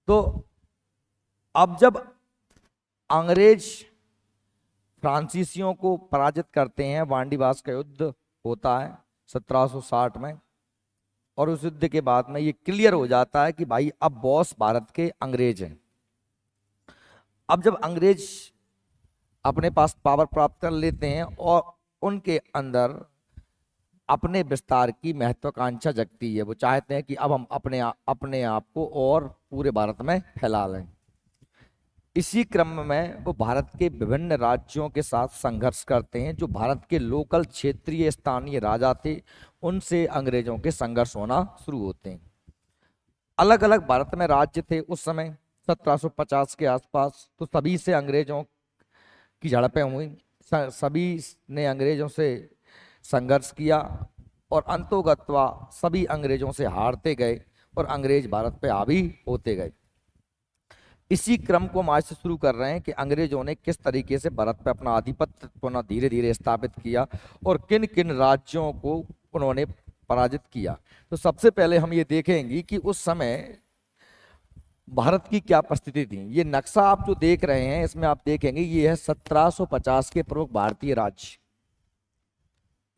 तो अब जब अंग्रेज फ्रांसीसियों को पराजित करते हैं, वांडीवास का युद्ध होता है 1760 में, और उस युद्ध के बाद में ये क्लियर हो जाता है कि भाई अब बॉस भारत के अंग्रेज हैं। अब जब अंग्रेज अपने पास पावर प्राप्त कर लेते हैं और उनके अंदर अपने विस्तार की महत्वाकांक्षा जगती है, वो चाहते हैं कि अब हम अपने आप को और पूरे भारत में फैला लें। इसी क्रम में वो भारत के विभिन्न राज्यों के साथ संघर्ष करते हैं। जो भारत के लोकल क्षेत्रीय स्थानीय राजा थे, उनसे अंग्रेजों के संघर्ष होना शुरू होते हैं। अलग अलग भारत में राज्य थे उस समय 1750 के आसपास, तो सभी से अंग्रेजों की झड़पें हुई, सभी ने अंग्रेजों से संघर्ष किया और अंतोगत्वा सभी अंग्रेजों से हारते गए और अंग्रेज भारत पे हावी होते गए। इसी क्रम को हम आज से शुरू कर रहे हैं कि अंग्रेजों ने किस तरीके से भारत पे अपना आधिपत्य पुनः धीरे धीरे स्थापित किया और किन किन राज्यों को उन्होंने पराजित किया। तो सबसे पहले हम ये देखेंगे कि उस समय भारत की क्या परिस्थिति थी। ये नक्शा आप जो देख रहे हैं, इसमें आप देखेंगे ये है 1750 के प्रमुख भारतीय राज्य।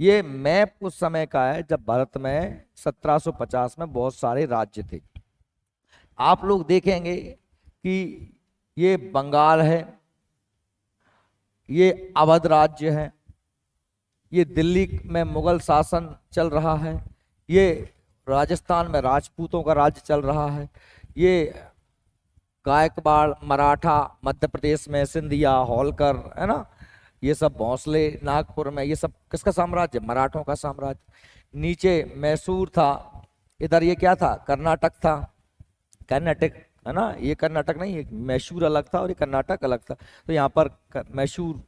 ये मैप उस समय का है जब भारत में 1750 में बहुत सारे राज्य थे। आप लोग देखेंगे कि ये बंगाल है, ये अवध राज्य है, ये दिल्ली में मुगल शासन चल रहा है, ये राजस्थान में राजपूतों का राज्य चल रहा है, ये गायकवाड़ मराठा मध्य प्रदेश में सिंधिया होलकर है ना, ये सब भोंसले नागपुर में, ये सब किसका साम्राज्य? मराठों का साम्राज्य। नीचे मैसूर था, इधर ये क्या था? कर्नाटक था, कर्नाटक है ना, ये कर्नाटक नहीं, मैसूर अलग था और ये कर्नाटक अलग था। तो यहाँ पर मैसूर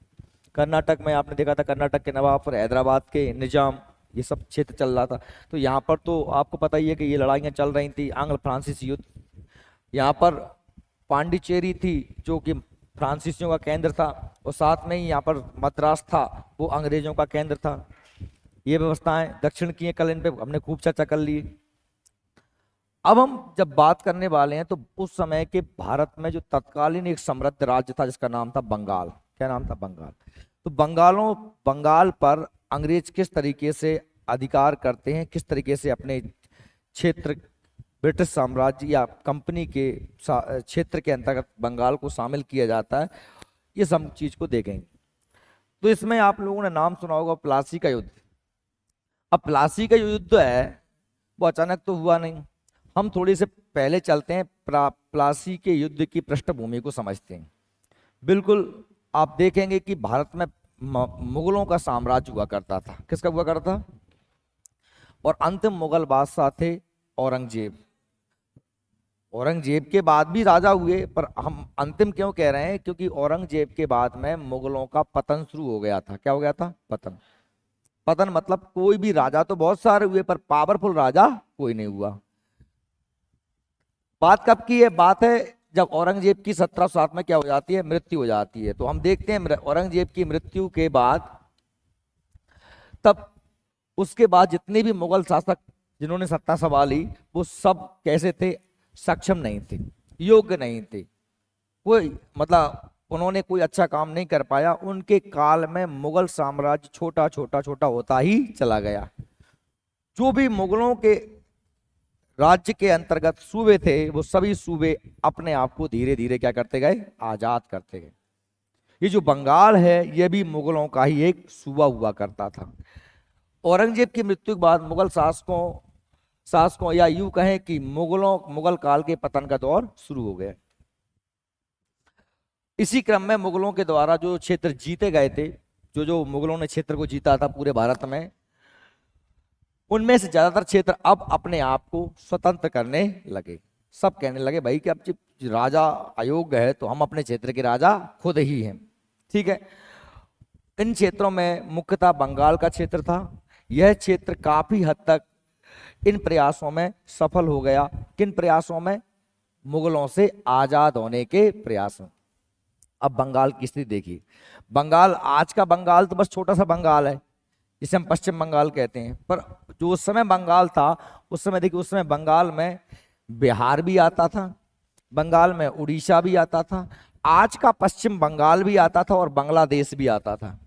कर्नाटक में आपने देखा था, कर्नाटक के नवाब और हैदराबाद के निजाम, ये सब क्षेत्र चल रहा था। तो यहाँ पर तो आपको पता ही है कि ये लड़ाइयाँ चल रही थी, आंग्ल फ्रांसीसी युद्ध। यहाँ पर पांडिचेरी थी जो कि फ्रांसीसियों का केंद्र था, और साथ में ही यहाँ पर मद्रास था, वो अंग्रेजों का केंद्र था। ये व्यवस्थाएं दक्षिण की हैं, कल इन पे हमने खूब चर्चा कर ली। अब हम जब बात करने वाले हैं तो उस समय के भारत में जो तत्कालीन एक समृद्ध राज्य था जिसका नाम था बंगाल। क्या नाम था? बंगाल। तो बंगाल पर अंग्रेज किस तरीके से अधिकार करते हैं, किस तरीके से अपने क्षेत्र ब्रिटिश साम्राज्य या कंपनी के क्षेत्र के अंतर्गत बंगाल को शामिल किया जाता है, ये सब चीज को देखेंगे। तो इसमें आप लोगों ने नाम सुना होगा प्लासी का युद्ध। अब प्लासी का युद्ध है वो अचानक तो हुआ नहीं, हम थोड़ी से पहले चलते हैं, प्लासी के युद्ध की पृष्ठभूमि को समझते हैं। बिल्कुल आप देखेंगे कि भारत में मुगलों का साम्राज्य हुआ करता था। किसका हुआ करता था? और अंतिम मुगल बादशाह थे औरंगजेब। औरंगजेब के बाद भी राजा हुए, पर हम अंतिम क्यों कह रहे हैं? क्योंकि औरंगजेब के बाद में मुगलों का पतन शुरू हो गया था। क्या हो गया था? पतन। पतन मतलब कोई भी राजा तो बहुत सारे हुए पर पावरफुल राजा कोई नहीं हुआ। बात कब की है? बात है जब औरंगजेब की 1707 में क्या हो जाती है? मृत्यु हो जाती है। तो हम देखते हैं औरंगजेब की मृत्यु के बाद, तब उसके बाद जितने भी मुगल शासक जिन्होंने सत्ता संभाली वो सब कैसे थे? सक्षम नहीं थे, योग्य नहीं थे, कोई मतलब उन्होंने कोई अच्छा काम नहीं कर पाया। उनके काल में मुगल साम्राज्य छोटा छोटा छोटा होता ही चला गया। जो भी मुगलों के राज्य के अंतर्गत सूबे थे वो सभी सूबे अपने आप को धीरे धीरे क्या करते गए? आजाद करते गए। ये जो बंगाल है ये भी मुगलों का ही एक सूबा हुआ करता था। औरंगजेब की मृत्यु के बाद मुगल शासकों या यूं कहें कि मुगल काल के पतन का दौर शुरू हो गया। इसी क्रम में मुगलों के द्वारा जो क्षेत्र जीते गए थे, जो मुगलों ने क्षेत्र को जीता था पूरे भारत में, उनमें से ज्यादातर क्षेत्र अब अपने आप को स्वतंत्र करने लगे। सब कहने लगे भाई कि अब जब राजा अयोग्य है तो हम अपने क्षेत्र के राजा खुद ही हैं। ठीक है। इन क्षेत्रों में मुख्यतः बंगाल का क्षेत्र था। यह क्षेत्र काफी हद तक इन प्रयासों में सफल हो गया। किन प्रयासों में? मुगलों से आजाद होने के प्रयास में। अब बंगाल की स्थिति देखिए। बंगाल, आज का बंगाल तो बस छोटा सा बंगाल है जिसे हम पश्चिम बंगाल कहते हैं, पर जो उस समय बंगाल था, उस समय देखिए, उस समय बंगाल में बिहार भी आता था, बंगाल में उड़ीसा भी आता था, आज का पश्चिम बंगाल भी आता था और बांग्लादेश भी आता था।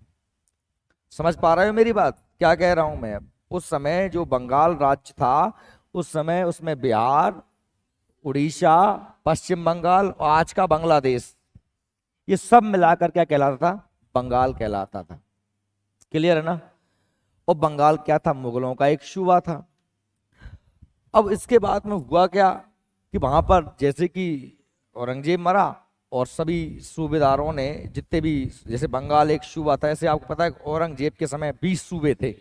समझ पा रहे हो मेरी बात, क्या कह रहा हूं मैं? उस समय जो बंगाल राज्य था, उस समय उसमें बिहार, उड़ीसा, पश्चिम बंगाल और आज का बांग्लादेश, ये सब मिलाकर क्या कहलाता था? बंगाल कहलाता था। क्लियर है ना? और बंगाल क्या था? मुगलों का एक सूबा था। अब इसके बाद में हुआ क्या कि वहां पर जैसे कि औरंगजेब मरा और सभी सूबेदारों ने जितने भी, जैसे बंगाल एक सूबा था, ऐसे आपको पता है औरंगजेब के समय 20 सूबे थे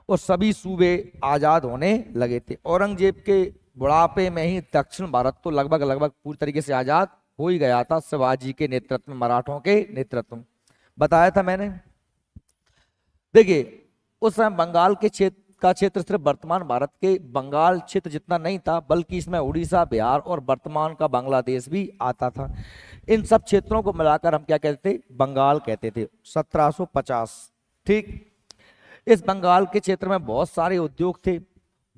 और सभी सूबे आजाद होने लगे थे। औरंगजेब के बुढ़ापे में ही दक्षिण भारत तो लगभग लगभग पूरी तरीके से आजाद हो ही गया था, शिवाजी के नेतृत्व में, मराठों के नेतृत्व में। बताया था मैंने। देखिए उस समय बंगाल के क्षेत्र सिर्फ वर्तमान भारत के बंगाल क्षेत्र जितना नहीं था, बल्कि इसमें उड़ीसा, बिहार और वर्तमान का बांग्लादेश भी आता था। इन सब क्षेत्रों को मिलाकर हम क्या कहते थे? बंगाल कहते थे। 1750, ठीक। इस बंगाल के क्षेत्र में बहुत सारे उद्योग थे।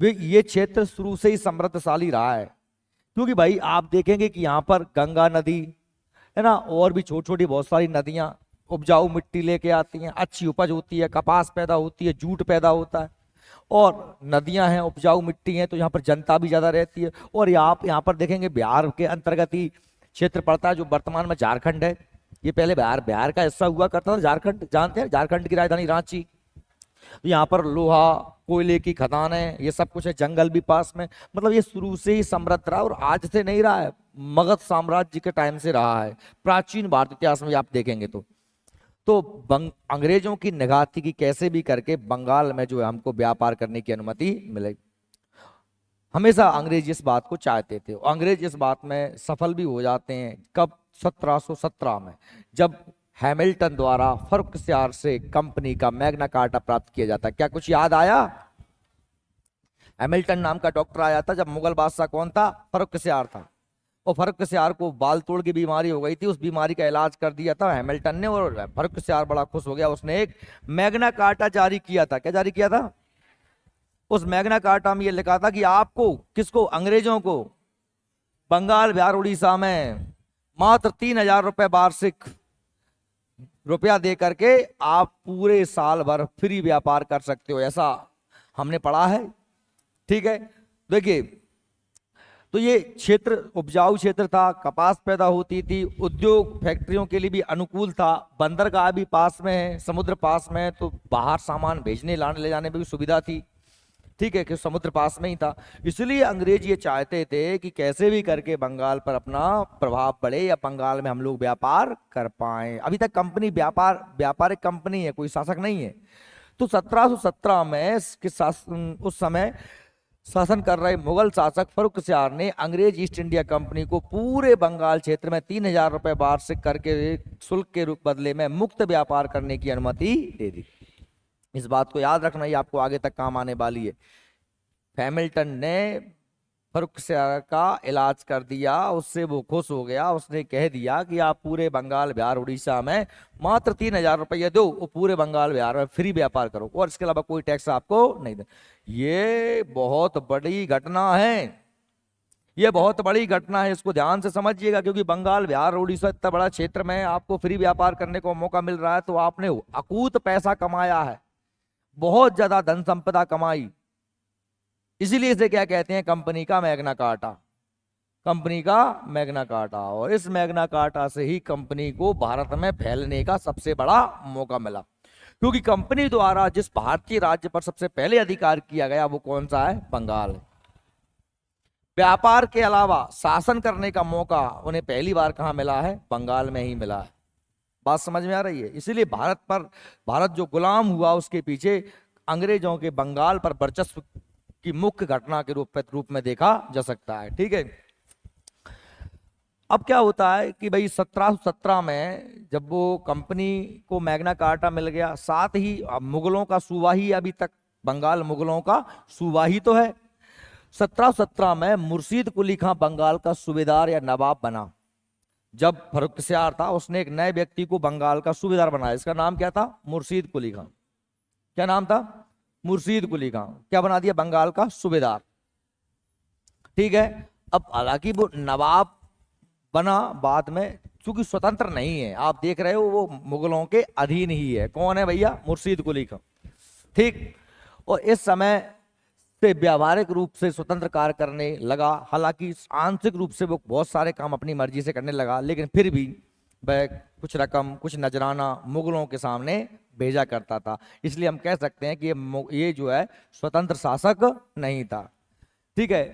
वे ये क्षेत्र शुरू से ही समृद्धशाली रहा है, क्योंकि भाई आप देखेंगे कि यहाँ पर गंगा नदी है ना, और भी छोटी छोटी बहुत सारी नदियां उपजाऊ मिट्टी लेके आती हैं, अच्छी उपज होती है, कपास पैदा होती है, जूट पैदा होता है, और नदियां हैं, उपजाऊ मिट्टी है, तो यहाँ पर जनता भी ज्यादा रहती है। और आप यहाँ पर देखेंगे बिहार के अंतर्गत ही क्षेत्र पड़ता है, जो वर्तमान में झारखंड है। ये पहले बिहार बिहार का हिस्सा हुआ करता था। झारखंड जानते हैं? झारखंड की राजधानी रांची। यहाँ पर लोहा, कोयले की खदानें, ये सब कुछ है, जंगल भी पास में। मतलब ये शुरू से ही समृद्ध रहा और आज से नहीं रहा है, मगध साम्राज्य के टाइम से रहा है। प्राचीन भारत इतिहास में आप देखेंगे तो अंग्रेजों की निगाह थी कि कैसे भी करके बंगाल में जो है हमको व्यापार करने की अनुमति मिलेगी। हमेशा अंग्रेज इस बात को चाहते थे और अंग्रेज इस बात में सफल भी हो जाते हैं। कब? 1717 में, जब हैमिल्टन द्वारा फर्रुखसियार से कंपनी का मैग्ना कार्टा प्राप्त किया जाता है। क्या कुछ याद आया? हैमिल्टन नाम का डॉक्टर आया था जब मुगल बादशाह कौन था? फर्रुखसियार था। और फर्रुखसियार को बाल तोड़ की बीमारी हो गई थी, उस बीमारी का इलाज कर दिया था हैमिल्टन ने, और फर्रुखसियार बड़ा खुश हो गया। उसने एक मैग्ना कार्टा जारी किया था। क्या जारी किया था? उस मैग्ना कार्टा में ये लिखा था कि आपको, किसको? अंग्रेजों को, बंगाल, बिहार, उड़ीसा में मात्र 3,000 रुपए वार्षिक रुपया दे करके आप पूरे साल भर फ्री व्यापार कर सकते हो, ऐसा हमने पढ़ा है। ठीक है, देखिए तो ये क्षेत्र उपजाऊ क्षेत्र था, कपास पैदा होती थी, उद्योग फैक्ट्रियों के लिए भी अनुकूल था, बंदरगाह भी पास में है, समुद्र पास में है, तो बाहर सामान भेजने लाने ले जाने में भी सुविधा थी। ठीक है, कि समुद्र पास में ही था। इसलिए अंग्रेज ये चाहते थे कि कैसे भी करके बंगाल पर अपना प्रभाव पड़े या बंगाल में हम लोग व्यापार कर पाए। अभी तक कंपनी व्यापारिक कंपनी है, कोई शासक नहीं है। तो 1717 में उस समय शासन कर रहे मुगल शासक फर्रुखसियार ने अंग्रेज ईस्ट इंडिया कंपनी को पूरे बंगाल क्षेत्र में 3,000 रुपए वार्षिक करके शुल्क के रूप बदले में मुक्त व्यापार करने की अनुमति दे दी। इस बात को याद रखना, ये आपको आगे तक काम आने वाली है। हैमिल्टन ने फर्रुखसियार का इलाज कर दिया, उससे वो खुश हो गया। उसने कह दिया कि आप पूरे बंगाल, बिहार, उड़ीसा में मात्र 3,000 रुपये दो, वो पूरे बंगाल बिहार में फ्री व्यापार करो और इसके अलावा कोई टैक्स आपको नहीं दे। ये बहुत बड़ी घटना है, ये बहुत बड़ी घटना है, इसको ध्यान से समझिएगा। क्योंकि बंगाल, बिहार, उड़ीसा इतना बड़ा क्षेत्र में आपको फ्री व्यापार करने को मौका मिल रहा है, तो आपने अकूत पैसा कमाया है, बहुत ज्यादा धन संपदा कमाई। इसीलिए इसे क्या कहते हैं? कंपनी का मैग्ना कार्टा। कंपनी का मैग्ना कार्टा। और इस मैग्ना कार्टा से ही कंपनी को भारत में फैलने का सबसे बड़ा मौका मिला। क्योंकि कंपनी द्वारा जिस भारतीय राज्य पर सबसे पहले अधिकार किया गया वो कौन सा है? बंगाल है। व्यापार के अलावा शासन करने का मौका उन्हें पहली बार कहां मिला है? बंगाल में ही मिला है। बात समझ में आ रही है? इसलिए भारत जो गुलाम हुआ, उसके पीछे अंग्रेजों के बंगाल पर वर्चस्व की मुख्य घटना के रूप में देखा जा सकता है। ठीक है, अब क्या होता है कि भाई 1717 में जब वो कंपनी को मैग्ना कार्टा मिल गया, साथ ही मुगलों का सूबा ही अभी तक, बंगाल मुगलों का सूबा ही तो है। 1717 में मुर्शीद कुली खां बंगाल का सूबेदार या नवाब बना। जब फर्रुखसियार था, उसने एक नए व्यक्ति को बंगाल का सूबेदार बनाया। इसका नाम क्या था? मुर्शीद कुली खां। क्या नाम था? मुर्शीद कुली खां। क्या बना दिया? बंगाल का सूबेदार। ठीक है। अब हालांकि वो नवाब बना बाद में, चूंकि स्वतंत्र नहीं है, आप देख रहे हो वो मुगलों के अधीन ही है। कौन है भैया? मुर्शीद कुली खां। ठीक। और इस समय से व्यावहारिक रूप से स्वतंत्र कार्य करने लगा। हालांकि आंशिक रूप से वो बहुत सारे काम अपनी मर्जी से करने लगा, लेकिन फिर भी वह कुछ रकम, कुछ नजराना मुगलों के सामने भेजा करता था। इसलिए हम कह सकते हैं कि ये जो है स्वतंत्र शासक नहीं था। ठीक है।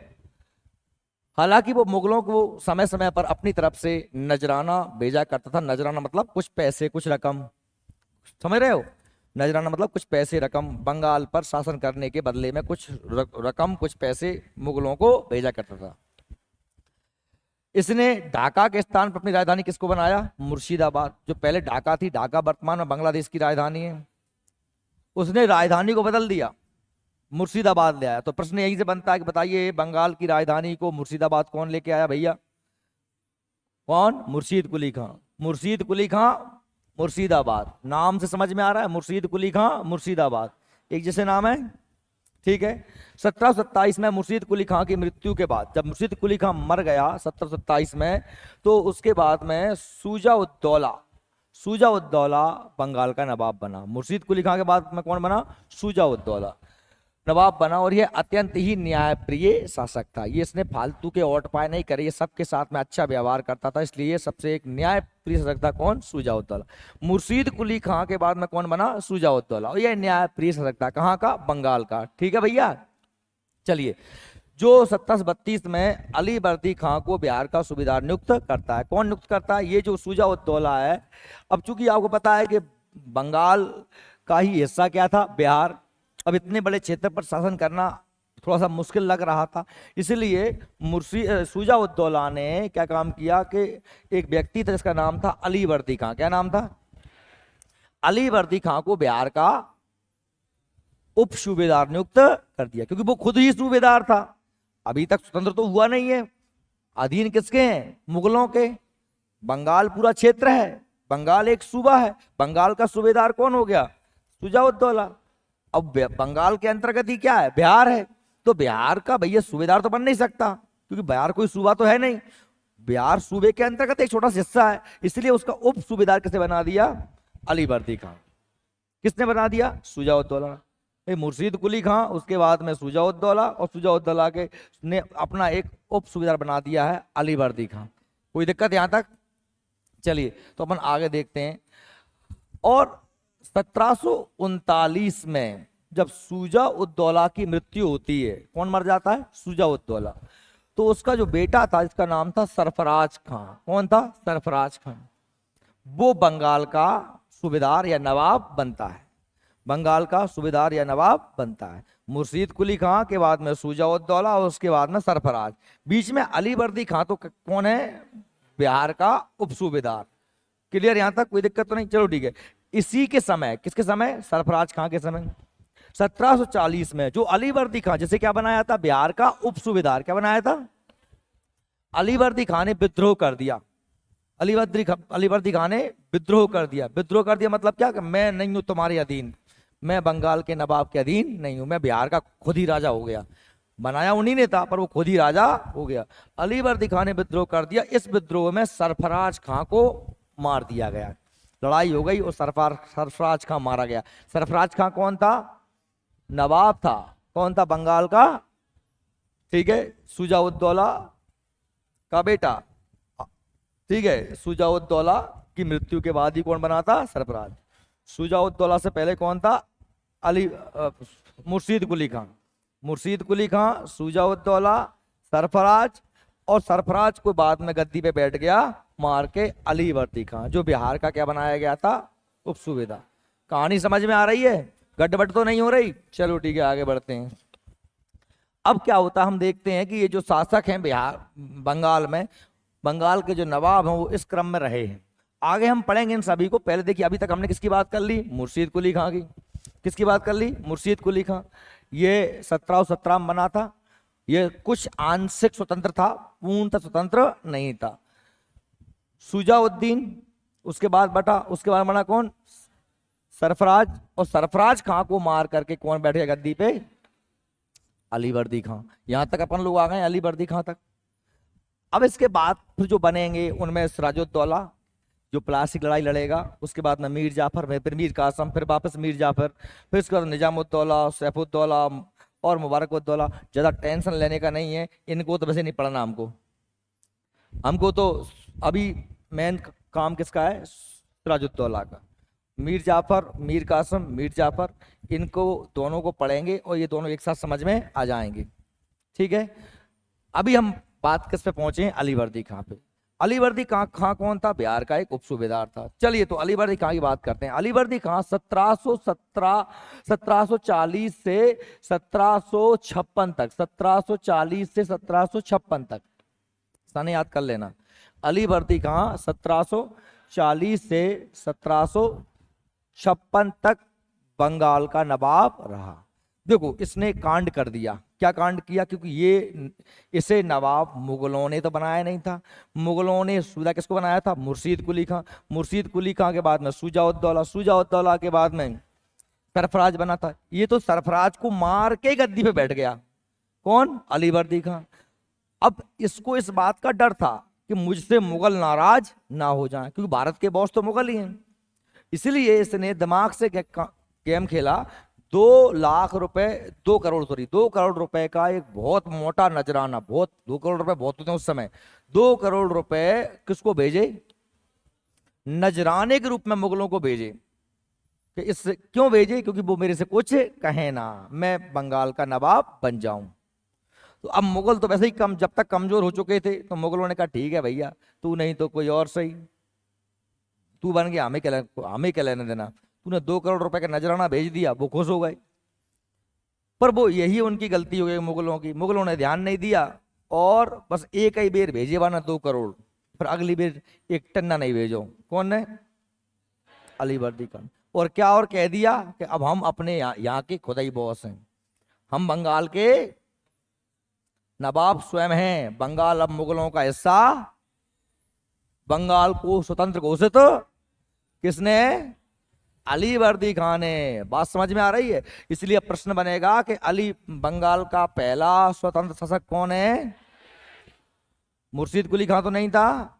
हालांकि वो मुगलों को समय समय पर अपनी तरफ से नजराना भेजा करता था। नजराना मतलब कुछ पैसे, कुछ रकम, समझ रहे हो? नजराना मतलब कुछ पैसे, रकम, बंगाल पर शासन करने के बदले में कुछ रकम, कुछ पैसे मुगलों को भेजा करता था। इसने ढाका के स्थान पर अपनी राजधानी किसको बनाया? मुर्शिदाबाद। जो पहले ढाका थी, ढाका वर्तमान में बांग्लादेश की राजधानी है, उसने राजधानी को बदल दिया, मुर्शिदाबाद ले आया। तो प्रश्न यही से बनता है कि बताइए, बंगाल की राजधानी को मुर्शिदाबाद कौन लेके आया भैया? कौन? मुर्शीद कुली खां। मुर्शीद कुली खां, मुर्शिदाबाद। नाम से समझ में आ रहा है, मुर्शीद कुली खां, मुर्शिदाबाद, एक जैसे नाम है। ठीक है। 1727 में मुर्शीद कुली खां की मृत्यु के बाद, जब मुर्शीद कुली खां मर गया 1727 में, तो उसके बाद में शुजा-उद-दौला, शुजा-उद-दौला बंगाल का नवाब बना। मुर्शीद कुली खां के बाद में कौन बना? शुजा-उद-दौला नवाब बना। और ये अत्यंत ही न्यायप्रिय शासक था। ये इसने फालतू के ओट पाए नहीं करे, ये सबके साथ में अच्छा व्यवहार करता था, इसलिए ये सबसे एक न्यायप्रिय शासक था। कौन? शुजा-उद-दौला। मुर्शीद कुली खां के बाद में कौन बना? शुजा-उद-दौला। और ये न्यायप्रिय शासक था। कहाँ का? बंगाल का। ठीक है भैया। चलिए, जो 1732 में अली वर्दी खां को बिहार का सूबेदार नियुक्त करता है। कौन नियुक्त करता है? ये जो शुजा-उद-दौला है। अब चूंकि आपको पता है कि बंगाल का ही हिस्सा क्या था? बिहार। अब इतने बड़े क्षेत्र पर शासन करना थोड़ा सा मुश्किल लग रहा था, इसलिए शुजा-उद-दौला ने क्या काम किया कि एक व्यक्ति था जिसका नाम था अली वर्दी खां। क्या नाम था? अली वर्दी खां को बिहार का उप सूबेदार नियुक्त कर दिया, क्योंकि वो खुद ही सूबेदार था। अभी तक स्वतंत्र तो हुआ नहीं है, अधीन किसके हैं? मुगलों के। बंगाल पूरा क्षेत्र है, बंगाल एक सूबा है, बंगाल का सूबेदार कौन हो गया? शुजा-उद-दौला। अब बंगाल के अंतर्गत ही क्या है? बिहार है। तो बिहार का भैया सूबेदार तो बन नहीं सकता, क्योंकि बिहार कोई सूबा तो है नहीं, बिहार सूबे के अंतर्गत एक छोटा सा हिस्सा है, इसलिए उसका उप सूबेदार किसे बना दिया? अली वर्दी खां। किसने बना दिया? शुजा-उद-दौला। मुर्शीद कुली खां, उसके बाद में शुजा-उद-दौला, और शुजा-उद-दौला के ने अपना एक उप सूबेदार बना दिया है अली वर्दी खां। कोई दिक्कत यहां तक? चलिए, तो अपन आगे देखते हैं। और 1739 में जब शुजा-उद-दौला की मृत्यु होती है, कौन मर जाता है? शुजा-उद-दौला। तो उसका जो बेटा था, जिसका नाम था सरफराज खां। कौन था? सरफराज खां। वो बंगाल का सूबेदार या नवाब बनता है, बंगाल का सूबेदार या नवाब बनता है। मुर्शीद कुली खां के बाद में शुजा-उद-दौला, और उसके बाद में सरफराज। बीच में अली वर्दी खां तो कौन है? बिहार का उप सूबेदार। क्लियर यहां तक? कोई दिक्कत तो नहीं? चलो ठीक है। इसी के समय, किसके समय? सरफराज खां के समय, 1740 में जो अली वर्दी खां, जिसे क्या बनाया था? बिहार का उप सूबेदार। क्या बनाया था? अली वर्दी खां ने विद्रोह कर दिया। अली वर्दी खां ने विद्रोह कर दिया। विद्रोह कर दिया मतलब क्या? कि मैं नहीं हूं तुम्हारे अधीन, मैं बंगाल के नवाब के अधीन नहीं हूं, मैं बिहार का खुद ही राजा हो गया। बनाया उन्हीं ने था, पर वो खुद ही राजा हो गया। अली वर्दी खां ने विद्रोह कर दिया। इस विद्रोह में सरफराज खां को मार दिया गया। लड़ाई हो गई और सरफराज खां मारा गया। सरफराज खां कौन था? नवाब था। कौन था? बंगाल का। ठीक है। शुजा-उद-दौला का बेटा। ठीक है। शुजा-उद-दौला की मृत्यु के बाद ही कौन बना था? सरफराज। शुजा-उद-दौला से पहले कौन था? मुर्शीद कुली खां। मुर्शीद कुली खां, शुजा-उद-दौला, सरफराज, और सरफराज को बाद में गद्दी पे बैठ गया मार के अली वर्दी खां, जो बिहार का क्या बनाया गया था? उप सूबेदार। कहानी समझ में आ रही है? गड़बड़ तो नहीं हो रही? चलो ठीक है, आगे बढ़ते हैं। अब क्या होता, हम देखते हैं कि ये जो शासक हैं बिहार, बंगाल में, बंगाल के जो नवाब हैं, वो इस क्रम में रहे हैं। आगे हम पढ़ेंगे इन सभी को। पहले देखिए, अभी तक हमने किसकी बात कर ली? मुर्शीद कुली खां की। किसकी बात कर ली? मुर्शीद कुली खां। ये 1717 में बना था। ये कुछ आंशिक स्वतंत्र था, पूर्णतः स्वतंत्र नहीं था। शुजा-उद्दीन उसके बाद बटा, उसके बाद बना कौन? सरफराज। और सरफराज खां को मार करके कौन बैठ गया गद्दी पे? अलीवर्दी खां। यहां तक अपन लोग आ गए अलीवर्दी खां तक। अब इसके बाद फिर जो बनेंगे उनमें सिराजुद्दौला जो प्लासी लड़ाई लड़ेगा, उसके बाद में मीर जाफर, फिर मीर कासम, फिर वापस मीर जाफर, फिर उसके बाद निजामुद्दौला, सैफुद्दौला और मुबारकुद्दौला। ज्यादा टेंशन लेने का नहीं है, इनको तो वैसे नहीं पढ़ना हमको। हमको तो अभी मेन काम किसका है, सिराजुद्दौला का। मीर जाफर, मीर कासम, मीर जाफर, इनको दोनों को पढ़ेंगे और ये दोनों एक साथ समझ में आ जाएंगे। ठीक है, अभी हम बात किस पे पहुंचे हैं, अलीवर्दी खां पे। अलीवर्दी खां कौन था, बिहार का एक उप सूबेदार था। चलिए तो अलीवर्दी खां की बात करते हैं। अलीवर्दी खां 1740 से 1756 तक, 1740 से 1756 तक, सन याद कर लेना। अलीवर्दी खां 1740 से 1756 तक बंगाल का नवाब रहा। देखो इसने कांड कर दिया। क्या कांड किया, क्योंकि इसे नवाब मुगलों ने तो बनाया नहीं था। मुगलों ने सूजा किसको बनाया था, मुर्शीद कुली खां। मुर्शीद कुली खां के बाद में शुजाउद्दौला, शुजाउद्दौला के बाद में सरफराज बना था। ये तो सरफराज को मार के गद्दी पे बैठ गया। कौन, अलीवर्दी खां। अब इसको इस बात का डर था कि मुझसे मुगल नाराज ना हो जाए, क्योंकि भारत के बॉस तो मुगल ही हैं। इसलिए इसने दिमाग से गेम खेला। 2 करोड़ रुपए का एक बहुत मोटा नजराना, 2 करोड़ रुपए बहुत होते हैं उस समय। 2 करोड़ रुपए किसको भेजे, नजराने के रूप में मुगलों को भेजे। कि इससे क्यों भेजे, क्योंकि वो मेरे से कुछ कहे ना, मैं बंगाल का नवाब बन जाऊं। तो अब मुगल तो वैसे ही जब तक कमजोर हो चुके थे, तो मुगलों ने कहा ठीक है भैया, तू नहीं तो कोई और सही, तू बन गया, हमें क्या लेने देना। तूने 2 करोड़ रुपए का नजराना भेज दिया, वो खुश हो गए। पर वो यही उनकी गलती हो गई मुगलों की। मुगलों ने ध्यान नहीं दिया और बस एक ही बेर भेजे वाना 2 करोड़, फिर अगली बेर एक टन्ना नहीं भेजो। कौन ने, अलीवर्दी खान। और क्या और कह दिया कि अब हम अपने यहाँ के खुद ही बॉस हैं, हम बंगाल के नवाब स्वयं हैं। बंगाल अब मुगलों का हिस्सा। बंगाल को स्वतंत्र घोषित किसने, अलीवर्दी खान ने। बात समझ में आ रही है। इसलिए प्रश्न बनेगा कि बंगाल का पहला स्वतंत्र शासक कौन है, मुर्शीद कुली खां तो नहीं था।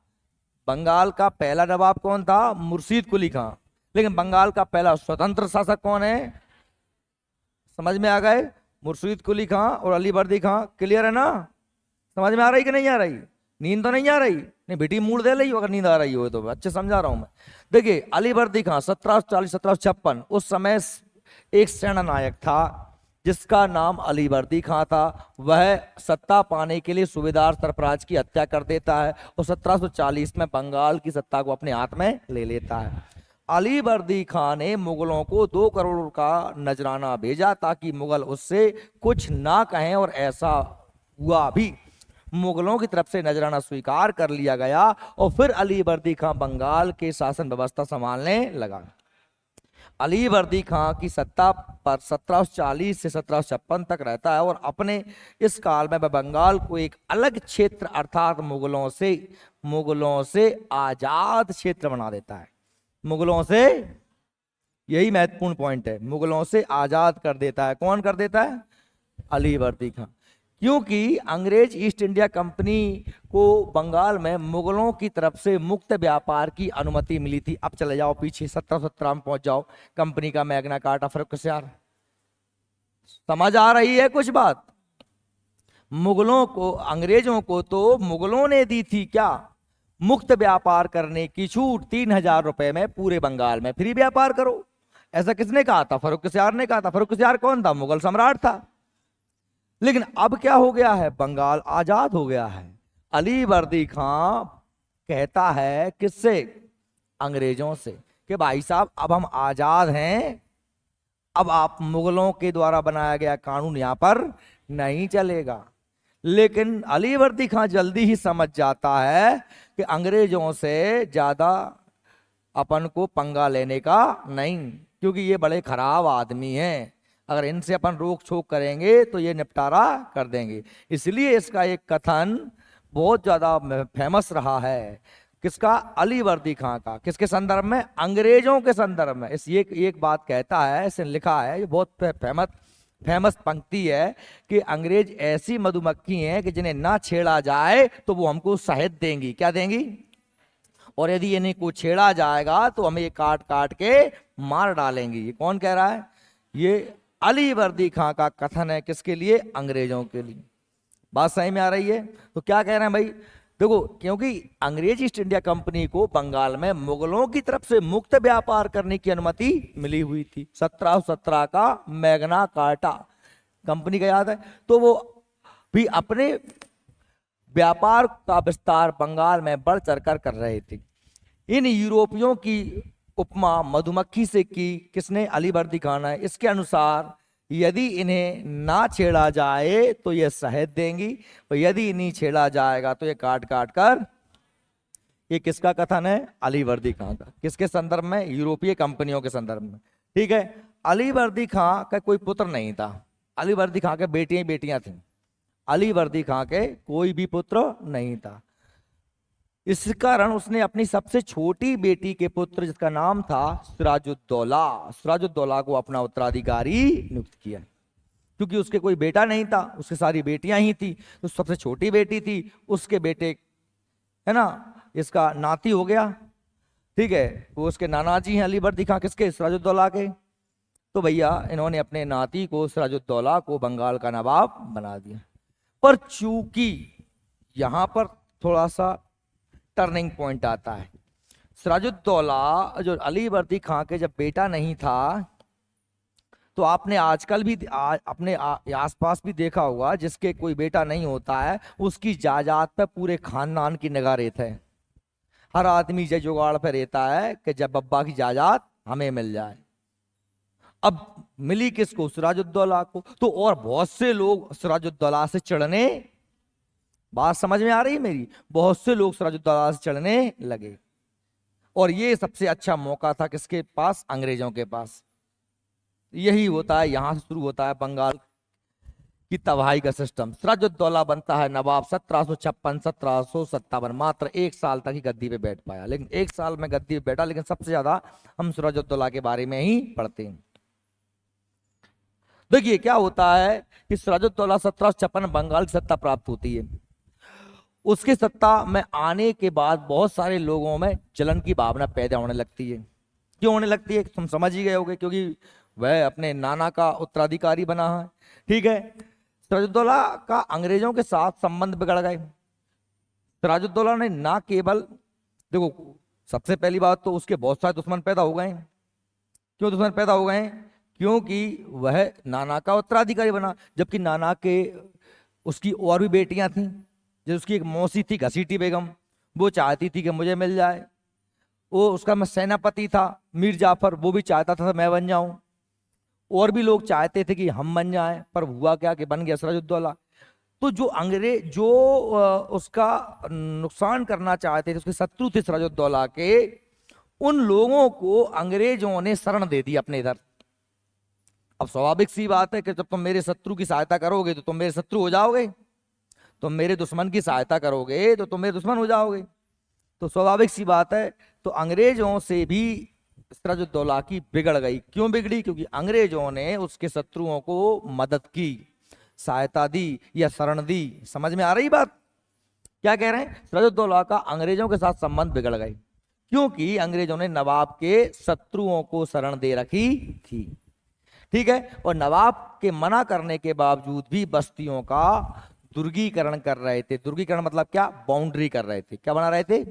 बंगाल का पहला नवाब कौन था, मुर्शीद कुली खां। लेकिन बंगाल का पहला स्वतंत्र शासक कौन है, समझ में आ गए, मुर्शीद कुली खां और अलीवर्दी खां। क्लियर है ना, समझ में आ रही कि नहीं आ रही, नींद तो नहीं आ रही, नहीं बेटी मूड दे रही हो, अगर नींद आ रही हो तो अच्छे समझा रहा हूं मैं। देखिए अलीवर्दी खां 1740-1756, उस समय एक सेना नायक था जिसका नाम अलीवर्दी खां था। वह सत्ता पाने के लिए सूबेदार सरफराज की हत्या कर देता है और 1740 में बंगाल की सत्ता को अपने हाथ में ले लेता है। अलीवर्दी खां ने मुगलों को 2 करोड़ का नजराना भेजा ताकि मुगल उससे कुछ ना कहें, और ऐसा हुआ भी। मुगलों की तरफ से नजराना स्वीकार कर लिया गया और फिर अलीवर्दी खां बंगाल के शासन व्यवस्था संभालने लगा। अलीवर्दी खां की सत्ता पर 1740 से 1756 तक रहता है और अपने इस काल में वह बंगाल को एक अलग क्षेत्र अर्थात मुगलों से आजाद क्षेत्र बना देता है। मुगलों से, यही महत्वपूर्ण पॉइंट है, मुगलों से आजाद कर देता है। कौन कर देता है, अलीवर्दी खां। क्योंकि अंग्रेज ईस्ट इंडिया कंपनी को बंगाल में मुगलों की तरफ से मुक्त व्यापार की अनुमति मिली थी। अब चले जाओ पीछे 1717 में पहुंच जाओ, कंपनी का मैग्ना कार्टा फर्रुखसियार। समझ आ रही है कुछ बात। मुगलों को, अंग्रेजों को तो मुगलों ने दी थी क्या, मुक्त व्यापार करने की छूट। 3000 रुपए में पूरे बंगाल में फ्री व्यापार करो। ऐसा किसने कहा था, फर्रुखसियार ने कहा था। फर्रुखसियार कौन था, मुगल सम्राट था। लेकिन अब क्या हो गया है, बंगाल आजाद हो गया है। अलीवर्दी खां कहता है किससे, अंग्रेजों से, कि भाई साहब अब हम आजाद हैं, अब आप मुगलों के द्वारा बनाया गया कानून यहां पर नहीं चलेगा। लेकिन अलीवर्दी खां जल्दी ही समझ जाता है कि अंग्रेजों से ज्यादा अपन को पंगा लेने का नहीं, क्योंकि ये बड़े खराब आदमी हैं। अगर इनसे अपन रोक छोक करेंगे तो ये निपटारा कर देंगे। इसलिए इसका एक कथन बहुत ज्यादा फेमस रहा है। किसका, अलीवर्दी खां का। किसके संदर्भ में, अंग्रेजों के संदर्भ में। इस एक बात कहता है, इसने लिखा है, ये बहुत फेमस फेमस पंक्ति है कि अंग्रेज ऐसी मधुमक्खी हैं कि जिन्हें ना छेड़ा जाए तो वो हमको शहद देंगी। क्या देंगी? और यदि इन्हें को छेड़ा जाएगा तो हमें ये काट काट के मार डालेंगी। ये कौन कह रहा है? ये अली वर्दी खां का कथन है। किसके लिए? अंग्रेजों के लिए। बात सही में आ रही है? तो क्या कह रहे हैं भाई? देखो, क्योंकि अंग्रेज ईस्ट इंडिया कंपनी को बंगाल में मुगलों की तरफ से मुक्त व्यापार करने की अनुमति मिली हुई थी। 1717 का मैग्ना कार्टा कंपनी का याद है? तो वो भी अपने व्यापार का विस्तार बंगाल में बढ़ चढ़कर कर रहे थे। इन यूरोपियों की उपमा मधुमक्खी से की किसने? अली वर्दी खान है। इसके अनुसार यदि इन्हें ना छेड़ा जाए तो ये शहद देंगी, और यदि इन्हें छेड़ा जाएगा तो ये काट काट कर। ये किसका कथन है? अली वर्दी खां का। किसके संदर्भ में? यूरोपीय कंपनियों के संदर्भ में। ठीक है। अली वर्दी खां का कोई पुत्र नहीं था। अली वर्दी खां के बेटियां बेटियां थीं। अली वर्दी खां के कोई भी पुत्र नहीं था। इस कारण उसने अपनी सबसे छोटी बेटी के पुत्र, जिसका नाम था सिराजुद्दौला, सिराजुद्दौला को अपना उत्तराधिकारी नियुक्त किया। क्योंकि उसके कोई बेटा नहीं था, उसकी सारी बेटियां ही थी, तो सबसे छोटी बेटी थी, उसके बेटे है ना, इसका नाती हो गया। ठीक है। वो उसके नाना जी हैं अली वर्दी खां, किसके? सिराजुद्दौला के। तो भैया इन्होंने अपने नाती को, सिराजुद्दौला को, बंगाल का नवाब बना दिया। पर चूंकि यहां पर थोड़ा सा टर्निंग पॉइंट आता है। सिराजुद्दौला जो अली वर्दी खां के जब बेटा नहीं था, तो आपने आजकल भी अपने आसपास भी देखा होगा, जिसके कोई बेटा नहीं होता है उसकी जायदाद पे पूरे खानदान की निगाह रहती है। हर आदमी ये जुगाड़ पे रहता है कि जब बब्बा की जायदाद हमें मिल जाए। अब मिली किसको? सिराजुद्दौला को। तो और बहुत से लोग सिराजुद्दौला से चिढ़ने, बात समझ में आ रही है मेरी? बहुत से लोग सिराजुद्दौला से चिढ़ने लगे। और ये सबसे अच्छा मौका था किसके पास? अंग्रेजों के पास। यही होता है, यहां से शुरू होता है बंगाल की तबाही का सिस्टम। सिराजुद्दौला बनता है नवाब 1756-1757। मात्र 1 साल तक ही गद्दी पे बैठ पाया, लेकिन 1 साल में गद्दी पे बैठा। लेकिन सबसे ज्यादा हम सिराजुद्दौला के बारे में ही पढ़ते हैं। देखिए क्या होता है कि सिराजुद्दौला 1756 बंगाल की सत्ता प्राप्त होती है। उसकी सत्ता में आने के बाद बहुत सारे लोगों में जलन की भावना पैदा होने लगती है। क्यों होने लगती है? तुम समझ ही गए होगे, क्योंकि वह अपने नाना का उत्तराधिकारी बना है। ठीक है। सिराजुद्दौला का अंग्रेजों के साथ संबंध बिगड़ गए। सिराजुद्दौला ने ना केवल, देखो सबसे पहली बात तो उसके बहुत सारे दुश्मन पैदा हो गए। क्यों दुश्मन पैदा हो गए? क्योंकि वह नाना का उत्तराधिकारी बना, जबकि नाना के उसकी और भी बेटियां थीं। जैसे उसकी एक मौसी थी घसीटी बेगम, वो चाहती थी कि मुझे मिल जाए। वो उसका मैं सेनापति था मीर जाफर, वो भी चाहता था मैं बन जाऊं। और भी लोग चाहते थे कि हम बन जाएं, पर हुआ क्या कि बन गया सिराजुद्दौला। तो जो अंग्रेज जो उसका नुकसान करना चाहते थे, उसके शत्रु थे सिराजुद्दौला के, उन लोगों को अंग्रेजों ने शरण दे दी अपने इधर। अब स्वाभाविक सी बात है कि जब तुम मेरे शत्रु की सहायता करोगे तो तुम मेरे शत्रु हो जाओगे, तुम मेरे दुश्मन की सहायता करोगे तो तुम मेरे दुश्मन हो जाओगे। तो स्वाभाविक सी बात है। तो अंग्रेजों से भी सिराजुद्दौला की बिगड़ गई। क्यों बिगड़ी? क्योंकि अंग्रेजों ने उसके शत्रुओं को मदद की, सहायता दी या शरण दी। समझ में आ रही बात? क्या कह रहे हैं? सिराजुद्दौला का अंग्रेजों के साथ संबंध बिगड़ गए, क्योंकि अंग्रेजों ने नवाब के शत्रुओं को शरण दे रखी थी। ठीक है। और नवाब के मना करने के बावजूद भी बस्तियों का दुर्गीकरण कर रहे थे। दुर्गीकरण मतलब क्या? बाउंड्री कर रहे थे। क्या बना रहे थे?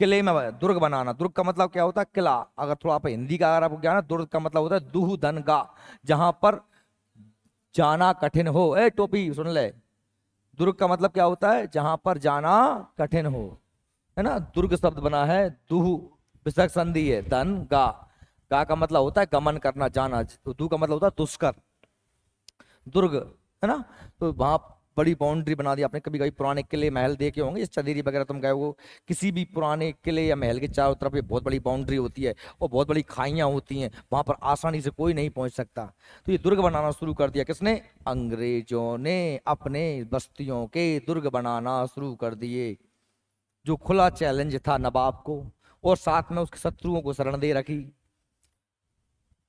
किले में दुर्ग बनाना। दुर्ग का मतलब क्या होता है? किला। अगर थोड़ा आप हिंदी का अगर आपको ज्ञान है, दुर्ग का मतलब होता है दूह धन का, जहां पर जाना कठिन हो। ए टोपी सुन ले, दुर्ग का मतलब क्या होता है? जहां पर जाना कठिन हो, है ना। दुर्ग शब्द बना है दूह, विसर्ग संधि है, धन गा। गा का मतलब होता है गमन करना, जाना। तो दू का मतलब होता है दुष्कर, दुर्ग, है ना। तो वहां बड़ी बाउंड्री बना दी आपने। कभी कभी पुराने किले महल देखे होंगे, इस चंदेरी वगैरह तुम गए हो, किसी भी पुराने किले या महल के चारों तरफ बहुत बड़ी बाउंड्री होती है और बहुत बड़ी खाइयां होती हैं, वहां पर आसानी से कोई नहीं पहुंच सकता। तो ये दुर्ग बनाना शुरू कर दिया किसने? अंग्रेजों ने अपने बस्तियों के दुर्ग बनाना शुरू कर दिए, जो खुला चैलेंज था नवाब को, और साथ में उसके शत्रुओं को शरण दे रखी।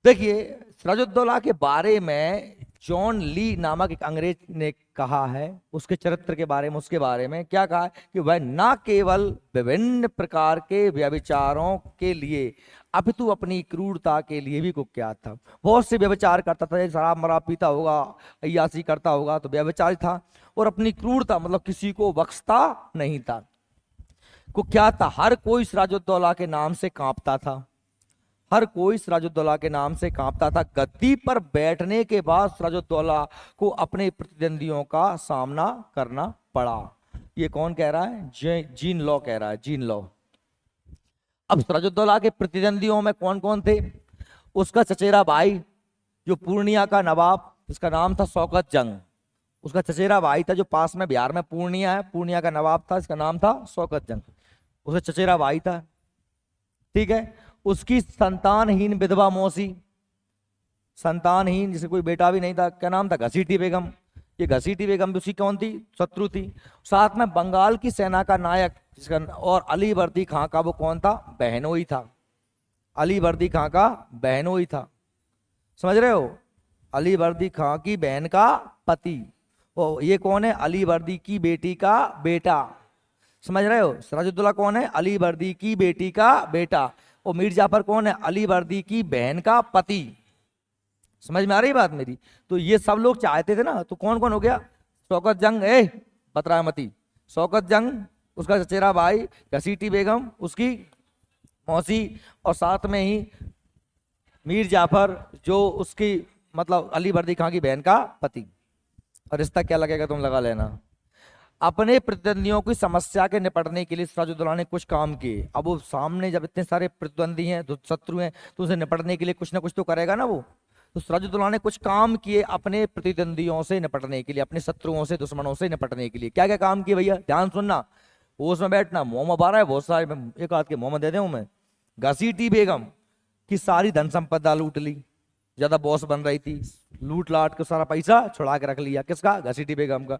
देखिए सिराजुद्दौला के बारे में जॉन ली नामक एक अंग्रेज ने कहा है उसके चरित्र के बारे में, उसके बारे में क्या कहा है कि वह न केवल विभिन्न प्रकार के व्यभिचारों के लिए अपितु अपनी क्रूरता के लिए भी कुख्यात था। बहुत से व्यभिचार करता था, शराब मराब पीता होगा, अय्यासी करता होगा तो व्यभिचारी था, और अपनी क्रूरता मतलब किसी को बख्शता नहीं था, कुख्यात था। हर कोई सिराजुद्दौला के नाम से कांपता था, हर कोई सिराजुद्दौला के नाम से कांपता था। गद्दी पर बैठने के बाद सिराजुद्दौला को अपने प्रतिद्वंदियों का सामना करना पड़ा। ये कौन कह रहा है? जीन लॉ कह रहा है, जीन लॉ। अब सिराजुद्दौला के प्रतिद्वंदियों में कौन कौन थे? उसका चचेरा भाई जो पूर्णिया का नवाब, जिसका नाम था शौकत जंग, उसका चचेरा भाई था जो पास में बिहार में पूर्णिया है, पूर्णिया का नवाब था, इसका नाम था शौकत जंग, उसका चचेरा भाई था। ठीक है। उसकी संतानहीन विधवा मौसी, संतानहीन जिसे कोई बेटा भी नहीं था, क्या नाम था? घसीटी बेगम। ये घसीटी बेगम भी उसकी कौन थी? शत्रु थी। साथ में बंगाल की सेना का नायक जिसका, और अली वर्दी खां का वो कौन था? बहनोई था। अली वर्दी खां का बहनोई था, समझ रहे हो? अली वर्दी खां की बहन का पति। ओ ये कौन है? अली वर्दी की बेटी का बेटा, समझ रहे हो? सिराजुद्दौला कौन है? अली वर्दी की बेटी का बेटा। और मीर जाफर कौन है? अली वर्दी की बहन का पति। समझ में आ रही बात मेरी? तो ये सब लोग चाहते थे ना। तो कौन कौन हो गया? शौकत जंग, बतरामती, शौकत जंग, उसका चचेरा भाई घसीटी बेगम, उसकी मौसी, और साथ में ही मीर जाफर जो उसकी मतलब अली वर्दी खां की बहन का पति। और रिश्ता क्या लगेगा तुम लगा लेना। अपने प्रतिद्वंदियों की समस्या के निपटने के लिए सिराजुद्दौला ने कुछ काम किए। अब वो सामने जब इतने सारे प्रतिद्वंदी हैं, शत्रु हैं, तो उसे निपटने के लिए कुछ ना कुछ तो करेगा ना वो। तो सिराजुद्दौला ने कुछ काम किए अपने प्रतिद्वंदियों से निपटने के लिए, अपने शत्रुओं से, दुश्मनों से निपटने के लिए। क्या क्या काम किए भैया? ध्यान सुनना, होश में बैठना। मोहम्मद आ रहा है बहुत सारे, एक आध के मोहम्मद दे दूं मैं। घसीटी बेगम की सारी धन संपदा लूट ली, ज्यादा बॉस बन रही थी, लूट लाट के सारा पैसा छुड़ा के रख लिया। किसका? घसीटी बेगम का।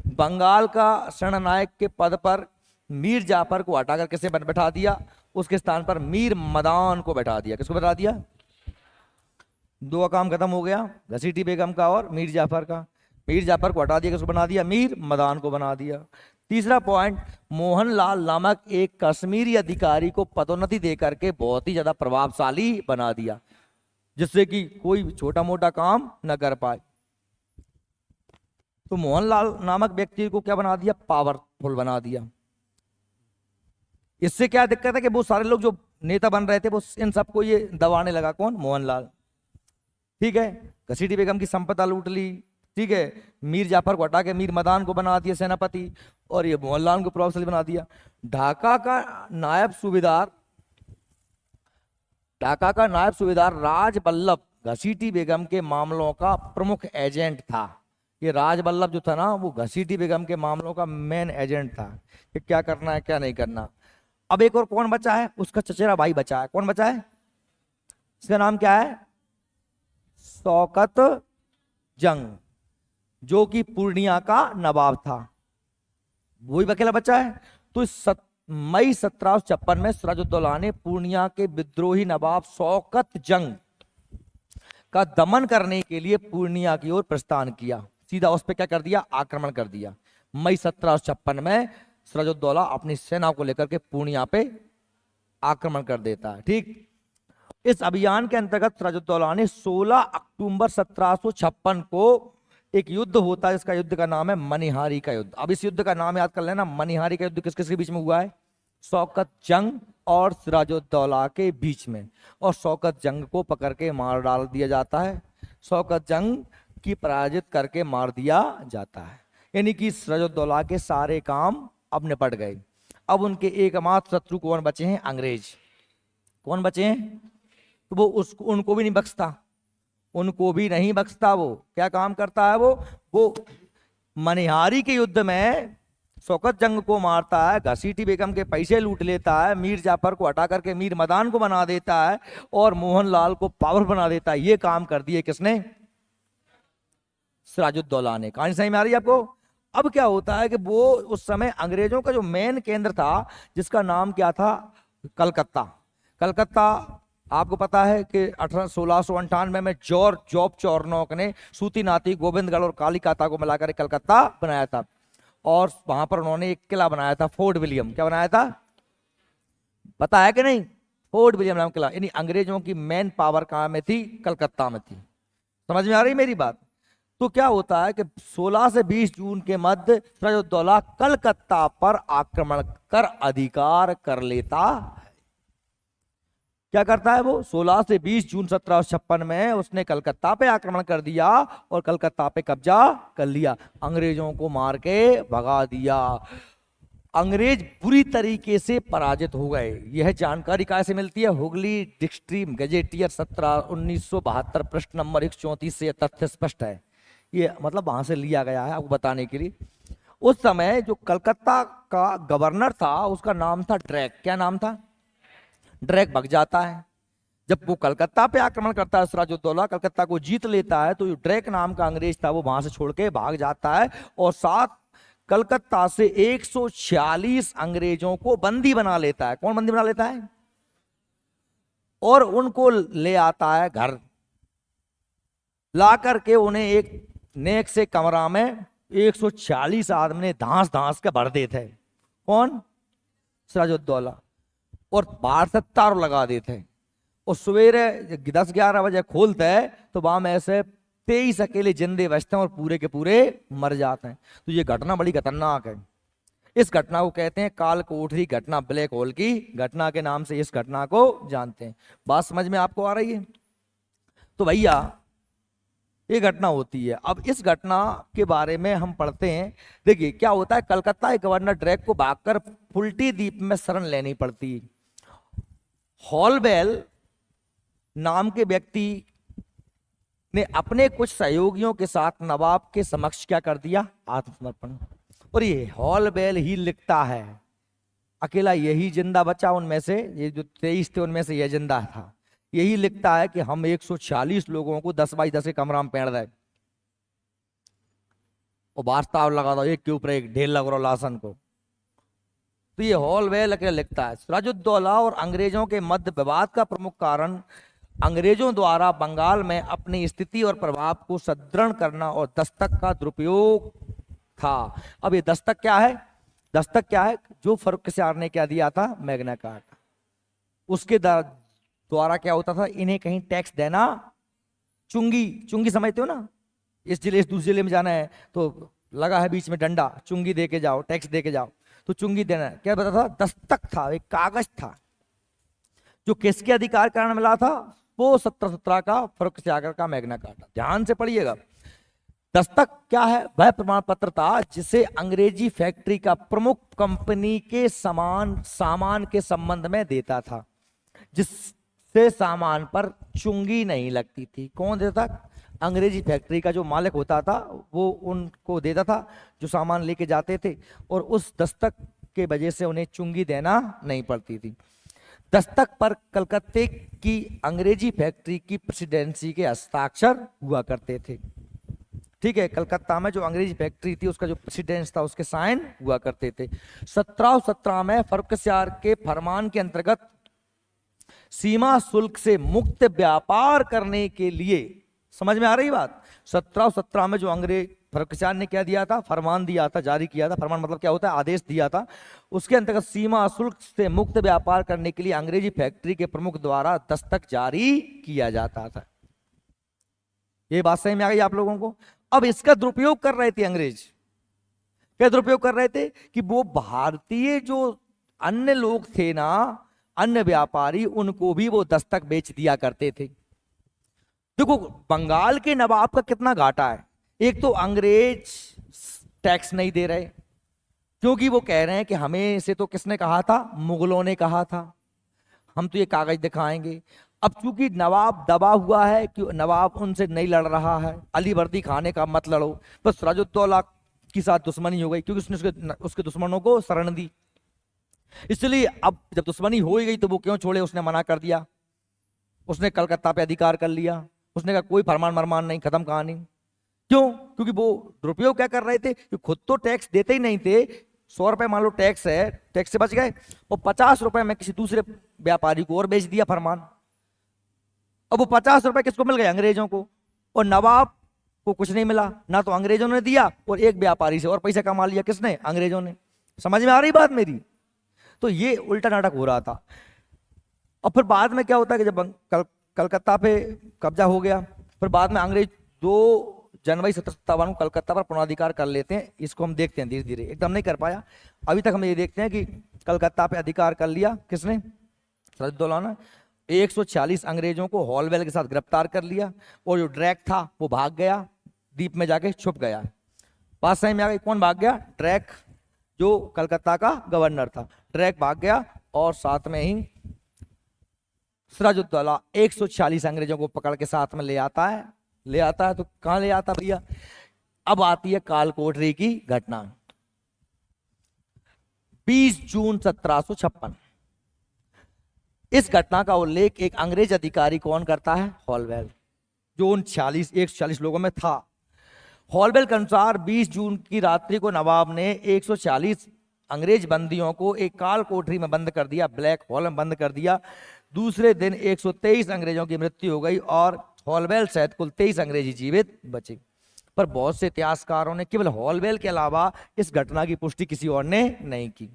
बंगाल का सेनानायक के पद पर मीर जाफर को हटाकर किसे बैठा दिया? उसके स्थान पर मीर मदान को बैठा दिया। किसको बैठा दिया? दो का काम खत्म हो गया, घसीटी बेगम का और मीर जाफर का। मीर जाफर को हटा दिया, किसको बना दिया? मीर मदान को बना दिया। तीसरा पॉइंट, मोहनलाल नामक एक कश्मीरी अधिकारी को पदोन्नति देकर के बहुत ही ज्यादा प्रभावशाली बना दिया, जिससे कि कोई छोटा मोटा काम न कर पाए। तो मोहनलाल नामक व्यक्ति को क्या बना दिया? पावरफुल बना दिया। इससे क्या दिक्कत है कि वो सारे लोग जो नेता बन रहे थे वो इन सबको ये दबाने लगा। कौन? मोहनलाल। ठीक है। घसीटी बेगम की संपदा लूट ली, ठीक है। मीर जाफर को हटा के मीर मदान को बना दिया सेनापति, और ये मोहनलाल को प्रभावशाली बना दिया। ढाका का नायब सूबेदार राज बल्लभ घसीटी बेगम के मामलों का प्रमुख एजेंट था। ये राज बल्लभ जो था ना, वो घसीटी बेगम के मामलों का मेन एजेंट था कि क्या करना है क्या नहीं करना। अब एक और कौन बचा है? उसका चचेरा भाई बचा है। कौन बचा है? इसका नाम क्या है? शौकत जंग, जो कि पूर्णिया का नवाब था, वही अकेला बचा है। तो मई 1756 में सिराजुद्दौला ने पूर्णिया के विद्रोही नवाब शौकत जंग का दमन करने के लिए पूर्णिया की ओर प्रस्थान किया। सीधा उस पर क्या कर दिया? आक्रमण कर दिया। मई 1756 में सिराजुद्दौला अपनी सेना को लेकर के पूर्णिया पे आक्रमण कर देता है। ठीक। इस अभियान के अंतर्गत सिराजुद्दौला ने 16 अक्टूबर 1756 को एक युद्ध होता है, इसका युद्ध का नाम है मनिहारी का युद्ध। अब इस युद्ध का नाम याद कर लेना। मनिहारी का युद्ध किस किस के बीच में हुआ है? शौकत जंग और सिराजुद्दौला के बीच में। और शौकत जंग को पकड़ के मार डाल दिया जाता है, शौकत जंग की पराजित करके मार दिया जाता है। यानी कि सिराजुद्दौला के सारे काम अब निपट गए। अब उनके एकमात्र शत्रु कौन बचे हैं? अंग्रेज। कौन बचे हैं? तो वो उनको भी नहीं बख्शता, उनको भी नहीं बख्शता। वो क्या काम करता है? वो मनिहारी के युद्ध में शौकत जंग को मारता है, घसीटी बेगम के पैसे लूट लेता है, मीर जाफर को हटा करके मीर मदान को बना देता है, और मोहनलाल को पावर बना देता है। ये काम कर दिए किसने? सिराजुद्दौला ने। कहानी सही में आ रही है आपको? अब क्या होता है कि वो उस समय अंग्रेजों का जो मेन केंद्र था, जिसका नाम क्या था? कलकत्ता। कलकत्ता आपको पता है कि 1698 में जॉर्ज जॉब चॉर्नोक ने सूती नाती गोविंदगढ़ और कालीकाता को मिलाकर एक कलकत्ता बनाया था, और वहां पर उन्होंने एक किला बनाया था फोर्ट विलियम। क्या बनाया था पता है कि नहीं? फोर्ट विलियम नाम किला। यानी अंग्रेजों की मेन पावर कहां में थी? कलकत्ता में थी। समझ में आ रही मेरी बात? तो क्या होता है कि 16 से 20 जून के मध्य सिराजुद्दौला कलकत्ता पर आक्रमण कर अधिकार कर लेता। क्या करता है वो? 16 से 20 जून 1756 में उसने कलकत्ता पे आक्रमण कर दिया और कलकत्ता पे कब्जा कर लिया, अंग्रेजों को मार के भगा दिया। अंग्रेज बुरी तरीके से पराजित हो गए। यह जानकारी कैसे मिलती है? हुगली डिस्ट्रिक्ट गजेटियर 1972 पृष्ठ नंबर 134 से यह तथ्य स्पष्ट है। ये मतलब वहां से लिया गया है आपको बताने के लिए। उस समय जो कलकत्ता का गवर्नर था उसका नाम था ड्रैक। क्या नाम था? ड्रैक भग जाता है। जब वो कलकत्ता पे आक्रमण करता है सिराजुद्दौला, कलकत्ता को जीत लेता है, तो ड्रैक नाम का अंग्रेज था वो वहां से छोड़ के भाग जाता है और साथ कलकत्ता से 146 अंग्रेजों को बंदी बना लेता है। कौन बंदी बना लेता है? और उनको ले आता है घर, ला करके उन्हें एक नेक से कमरा में 140 आदमी ने धांस धांस के भर देते। कौन? सिराजुद्दौला। और बाहर से तार लगा देते। और सवेरे 10-11 बजे खोलते हैं तो वहां में ऐसे 23 अकेले जिंदे बचते हैं और पूरे के पूरे मर जाते हैं। तो ये घटना बड़ी खतरनाक है। इस घटना को कहते हैं काल कोठरी घटना, ब्लैक होल की घटना के नाम से इस घटना को जानते हैं। बात समझ में आपको आ रही है? तो भैया ये घटना होती है। अब इस घटना के बारे में हम पढ़ते हैं। देखिए क्या होता है, कलकत्ता के गवर्नर ड्रैक को भागकर फुल्टी द्वीप में शरण लेनी पड़ती। हॉलबेल नाम के व्यक्ति ने अपने कुछ सहयोगियों के साथ नवाब के समक्ष क्या कर दिया? आत्मसमर्पण। और ये हॉलबेल ही लिखता है, अकेला यही जिंदा बचा उनमें से, ये जो 23 थे उनमें से यह जिंदा था। यही लिखता है कि हम 146 लोगों को 10 बाई 10 के कमरा में पेड़ दे और वास्ताव लगा दो, एक के ऊपर एक ढेर लग रहा लाशन को। तो ये हॉलबेल अकेला लिखता है। सिराजुद्दौला और अंग्रेजों के मध्य विवाद का प्रमुख कारण अंग्रेजों द्वारा बंगाल में अपनी स्थिति और प्रभाव को सुदृढ़ करना और दस्तक का दुरुपयोग था। अब ये दस्तक क्या है? दस्तक क्या है? जो फर्रुखसियार ने क्या दिया था? Magna carta. उसके द्वारा क्या होता था? इन्हें कहीं टैक्स देना, चुंगी, चुंगी समझते हो ना? इस जिले से दूसरे जिले में जाना है तो लगा है बीच में डंडा, चुंगी दे के जाओ, टैक्स दे के जाओ, तो चुंगी देना है। क्या पता था? दस्तक था, एक कागज था जो किसके अधिकार कारण मिला था? वो 1717 का फर्रुखसियार का मैग्ना कार्टा। ध्यान से पढ़िएगा। दस्तक क्या है? वह प्रमाण पत्र था जिसे अंग्रेजी फैक्ट्री का प्रमुख कंपनी के सामान के संबंध में देता था, जिससे सामान पर चुंगी नहीं लगती थी। कौन देता? अंग्रेजी फैक्ट्री का जो मालिक होता था वो उनको देता था जो सामान लेके जाते थे, और उस दस्तक के वजह से उन्हें चुंगी देना नहीं पड़ती थी। दस्तक पर कलकत्ते की अंग्रेजी फैक्ट्री की प्रेसिडेंसी के हस्ताक्षर हुआ करते थे। ठीक है, कलकत्ता में जो अंग्रेजी फैक्ट्री थी उसका जो प्रेसिडेंट था उसके साइन हुआ करते थे। 1717 में फर्रुखसियार के फरमान के अंतर्गत सीमा शुल्क से मुक्त व्यापार करने के लिए, समझ में आ रही बात? 1717 में जो अंग्रेज फर्रुखसियार ने क्या दिया था? फरमान दिया था, जारी किया था। फरमान मतलब क्या होता है? आदेश दिया था। उसके अंतर्गत सीमा शुल्क से मुक्त व्यापार करने के लिए अंग्रेजी फैक्ट्री के प्रमुख द्वारा दस्तक जारी किया जाता था। ये बात सही में आ गई आप लोगों को? अब इसका दुरुपयोग कर रहे थे अंग्रेज। क्या दुरुपयोग कर रहे थे? कि वो भारतीय जो अन्य लोग थे ना, अन्य व्यापारी, उनको भी वो दस्तक बेच दिया करते थे। देखो बंगाल के नवाब का कितना घाटा है। एक तो अंग्रेज टैक्स नहीं दे रहे, क्योंकि वो कह रहे हैं कि हमें से तो किसने कहा था? मुगलों ने कहा था, हम तो ये कागज दिखाएंगे। अब चूंकि नवाब दबा हुआ है कि नवाब उनसे नहीं लड़ रहा है, अली वर्दी खाने का मत लड़ो, बस सिराजुद्दौला के साथ दुश्मनी हो गई क्योंकि उसने उसके दुश्मनों को शरण दी। इसलिए अब जब दुश्मनी हो ही गई तो वो क्यों छोड़े? उसने मना कर दिया, उसने कलकत्ता पे अधिकार कर लिया, उसने कहा कोई फरमान मरमान नहीं, खत्म कहानी। क्यों? क्योंकि वो दुरुपयोग क्या कर रहे थे कि खुद तो टैक्स देते ही नहीं थे। 100 रुपए मान लो टैक्स है, टैक्स से बच गए और 50 रुपए में किसी दूसरे व्यापारी को और बेच दिया फरमान। अब वो 50 रुपए किसको मिल गए? अंग्रेजों को। और नवाब को कुछ नहीं मिला, ना तो अंग्रेजों ने दिया और एक व्यापारी से और पैसा कमा लिया। किसने? अंग्रेजों ने। समझ में आ रही बात मेरी? तो ये उल्टा नाटक हो रहा था। और फिर बाद में क्या होता है कि जब कलकत्ता पे कब्जा हो गया, फिर बाद में अंग्रेज 2 जनवरी 1757 को कलकत्ता पर पुनराधिकार कर लेते हैं। इसको हम देखते हैं धीरे धीरे, एकदम नहीं कर पाया अभी तक। हम ये देखते हैं कि कलकत्ता पे अधिकार कर लिया किसने? सिराजुद्दौला ने। 140 अंग्रेजों को हॉलवेल के साथ गिरफ्तार कर लिया और जो ड्रैक था वो भाग गया, द्वीप में जाके छुप गया। बात सही में आ गई? कौन भाग गया? ड्रैक, जो कलकत्ता का गवर्नर था। ड्रैक भाग गया और साथ में ही सिराजुद्दौला 140 अंग्रेजों को पकड़ के साथ में ले आता है। तो कहां ले आता भैया? अब आती है कालकोठरी की घटना। 20 जून 1756। इस घटना का उल्लेख एक अंग्रेज अधिकारी कौन करता है? हॉलवेल, जो उन 140 लोगों में था। हॉलवेल के अनुसार 20 जून की रात्रि को नवाब ने 140 अंग्रेज बंदियों को एक काल कोठरी में बंद कर दिया, ब्लैक हॉल में बंद कर दिया। दूसरे दिन 123 अंग्रेजों की मृत्यु हो गई और हॉलवेल सहित कुल 23 अंग्रेजी जीवित बचे। पर बहुत से इतिहासकारों ने केवल हॉलवेल के अलावा इस घटना की पुष्टि किसी और ने नहीं की,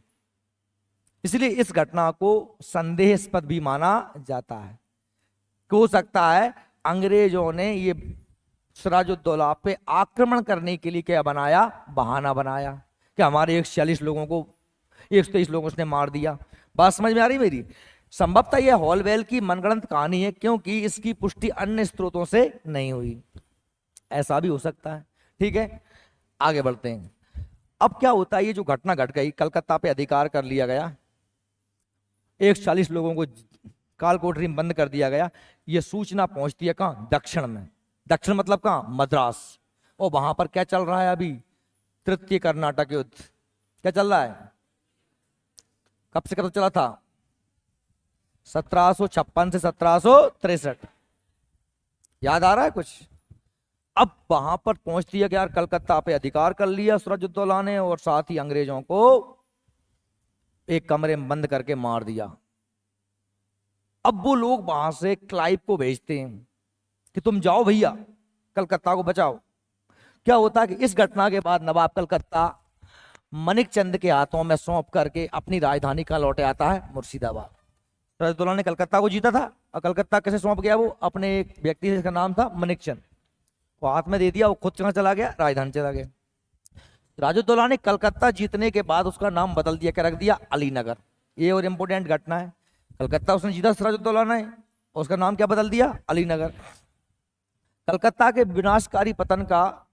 इसलिए इस घटना को संदेहास्पद भी माना जाता है। हो सकता है अंग्रेजों ने ये सिराजुद्दौला पे आक्रमण करने के लिए क्या बनाया? बहाना बनाया कि हमारे 140 लोगों को 123 लोगों ने मार दिया। बात समझ में आ रही मेरी? संभवतः यह हॉलवेल की मनगढ़ंत कहानी है, क्योंकि इसकी पुष्टि अन्य स्रोतों से नहीं हुई। ऐसा भी हो सकता है। ठीक है, आगे बढ़ते हैं। अब क्या होता है? ये जो घटना घट गई, कलकत्ता पे अधिकार कर लिया गया, 140 लोगों को कालकोठरी में बंद कर दिया गया। ये सूचना पहुंचती है कहां? दक्षिण में। दक्षिण मतलब कहां? मद्रास। और वहां पर क्या चल रहा है अभी? तृतीय कर्नाटक युद्ध। क्या चल रहा है? कब से कब चला था? 1756 से 1763। याद आ रहा है कुछ? अब वहां पर पहुंचती है कि यार कलकत्ता पे अधिकार कर लिया सिराजुद्दौला ने और साथ ही अंग्रेजों को एक कमरे में बंद करके मार दिया। अब वो लोग वहां से क्लाइव को भेजते हैं कि तुम जाओ भैया कलकत्ता को बचाओ। क्या होता है कि इस घटना के बाद नवाब कलकत्ता मनिक चंद के हाथों में सौंप करके अपनी राजधानी का लौटे आता है, मुर्शिदाबाद। सिराजुद्दौला ने कलकत्ता को जीता था और कलकत्ता कैसे सौंप गया? वो अपने एक व्यक्ति जिसका नाम था मनिक चंद, वो हाथ में दे दिया। वो खुद कहां चला गया? राजधानी चला गया। सिराजुद्दौला ने कलकत्ता जीतने के बाद उसका नाम बदल दिया, क्या रख दिया? अलीनगर। ये और इंपोर्टेंट घटना है। कलकत्ता उसने जीता सिराजुद्दौला ने, और उसका नाम क्या बदल दिया? अलीनगर। कलकत्ता के विनाशकारी पतन का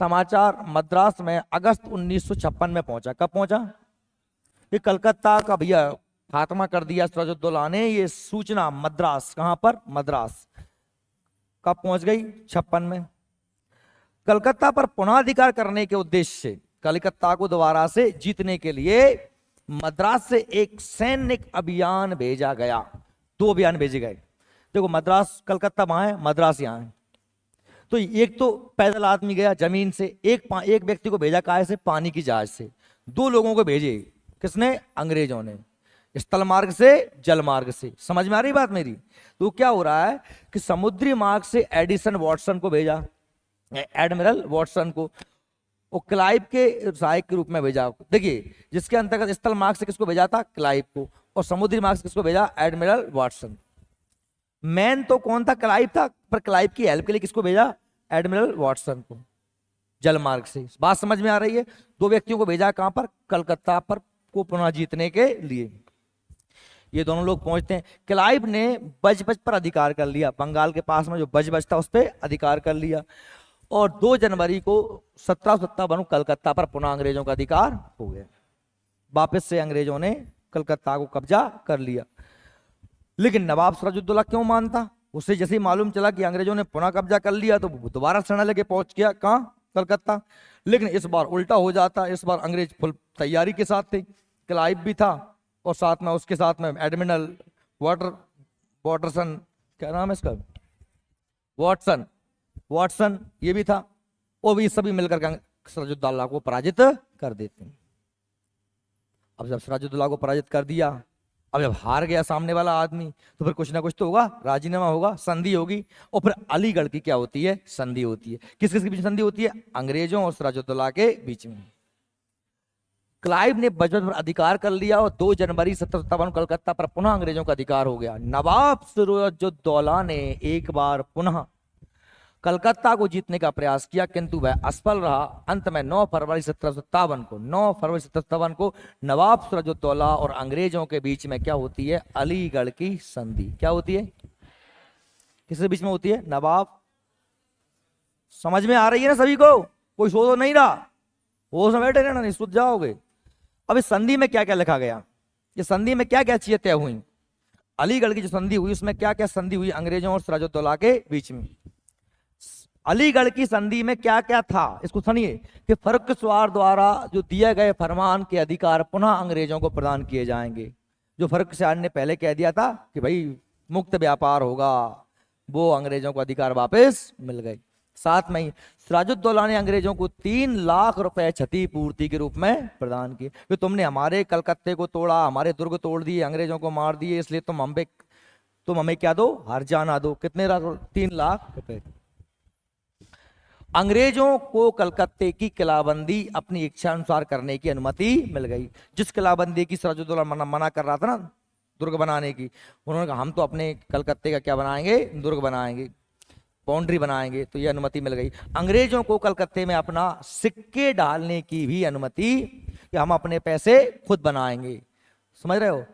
समाचार मद्रास में अगस्त 1956 में पहुंचा। कब पहुंचा? ये कलकत्ता का भैया खात्मा कर दिया सिराजुद्दौला ने। ये सूचना मद्रास, कहां पर? मद्रास। कब पहुंच गई? 56 में। कलकत्ता पर पुनः अधिकार करने के उद्देश्य से, कलकत्ता को दोबारा से जीतने के लिए मद्रास से एक सैनिक अभियान भेजा गया। 2 अभियान भेजे गए। देखो मद्रास, कलकत्ता वहां है, मद्रास यहां है। तो एक तो पैदल आदमी गया जमीन से, एक व्यक्ति को भेजा काहे से? पानी की जहाज से। 2 लोगों को भेजे। किसने? अंग्रेजों ने। स्थल मार्ग से, जल मार्ग से। समझ में आ रही बात मेरी? तो क्या हो रहा है कि समुद्री मार्ग से एडिसन वाटसन को भेजा, एडमिरल वाटसन को, और क्लाइव के सहायक के रूप में भेजा। देखिए, जिसके अंतर्गत स्थल मार्ग से किसको भेजा था? क्लाइव को। और समुद्री मार्ग से किसको भेजा? Admiral Watson. मैन तो कौन था? क्लाइव था, पर क्लाइव की हेल्प के लिए किसको भेजा? एडमिरल वाटसन को, जल मार्ग से। बात समझ में आ रही है? 2 व्यक्तियों को भेजा कहां पर? कलकत्ता पर को पुनः जीतने के लिए। ये दोनों लोग पहुंचते हैं। क्लाइव ने बजबज पर अधिकार कर लिया, बंगाल के पास में जो बजबज था उस पर अधिकार कर लिया। और 2 जनवरी को 1757 कलकत्ता पर पुनः अंग्रेजों का अधिकार हो गया। वापस से अंग्रेजों ने कलकत्ता को कब्जा कर लिया। लेकिन नवाब सिराजुद्दौला क्यों मानता? उससे जैसे ही मालूम चला कि अंग्रेजों ने पुनः कब्जा कर लिया तो दोबारा सेना लेके पहुंच गया कहां? कलकत्ता। लेकिन इस बार उल्टा हो जाता। इस बार अंग्रेज फुल तैयारी के साथ थे। क्लाइव भी था और साथ में उसके साथ में एडमिरल वाटरसन, क्या नाम है इसका? वाटसन ये भी था। और भी सभी मिलकर सिराजुद्दौला को पराजित कर देते हैं। अब जब सिराजुद्दौला को पराजित कर दिया अब जब हार गया सामने वाला आदमी तो फिर कुछ ना कुछ तो होगा, राजीनामा होगा, संधि होगी। और फिर अलीगढ़ की क्या होती है, संधि होती है। किस किस के बीच संधि होती है, अंग्रेजों और सिराजुद्दौला के बीच में। क्लाइव ने बजट पर अधिकार कर लिया और 2 जनवरी 1757 कलकत्ता पर पुनः अंग्रेजों का अधिकार हो गया। नवाब सिराजुद्दौला ने एक बार पुनः कलकत्ता को जीतने का प्रयास किया, किंतु वह असफल रहा। अंत में 9 फरवरी 1757 को नवाब सिराजुद्दौला और अंग्रेजों के बीच में क्या होती है, अलीगढ़ की संधि। क्या होती है, किसके बीच में होती है, नवाब। समझ में आ रही है ना सभी को, कोई सो तो नहीं रहा, वो समय बैठे रहना, नहीं सूझ जाओगे। अब इस संधि में क्या क्या लिखा गया, ये संधि में क्या क्या चीजें तय हुई, अलीगढ़ की जो संधि हुई उसमें क्या क्या संधि हुई अंग्रेजों और सिराजुद्दौला के बीच में। अलीगढ़ की संधि में क्या क्या था, इसको सुनिए कि फर्रुखस्वार द्वारा जो दिए गए फरमान के अधिकार पुनः अंग्रेजों को प्रदान किए जाएंगे। जो फर्रुखस्वार ने पहले कह दिया था कि भाई मुक्त व्यापार होगा, वो अंग्रेजों को अधिकार वापस मिल गए। साथ में ही सिराजुद्दौला ने अंग्रेजों को 3 लाख रुपए क्षतिपूर्ति के रूप में प्रदान किए कि तुमने हमारे कलकत्ते को तोड़ा, हमारे दुर्ग तोड़ दिए, अंग्रेजों को मार दिए, इसलिए तुम हमें क्या दो, हर्जाना दो। कितने 3 लाख रुपए। अंग्रेजों को कलकत्ते की किलाबंदी अपनी इच्छा अनुसार करने की अनुमति मिल गई। जिस किलाबंदी की सिराजुद्दौला मना कर रहा था ना दुर्ग बनाने की, उन्होंने कहा हम तो अपने कलकत्ते का क्या बनाएंगे, दुर्ग बनाएंगे, बाउंड्री बनाएंगे, तो यह अनुमति मिल गई। अंग्रेजों को कलकत्ते में अपना सिक्के डालने की भी अनुमति, कि हम अपने पैसे खुद बनाएंगे। समझ रहे हो,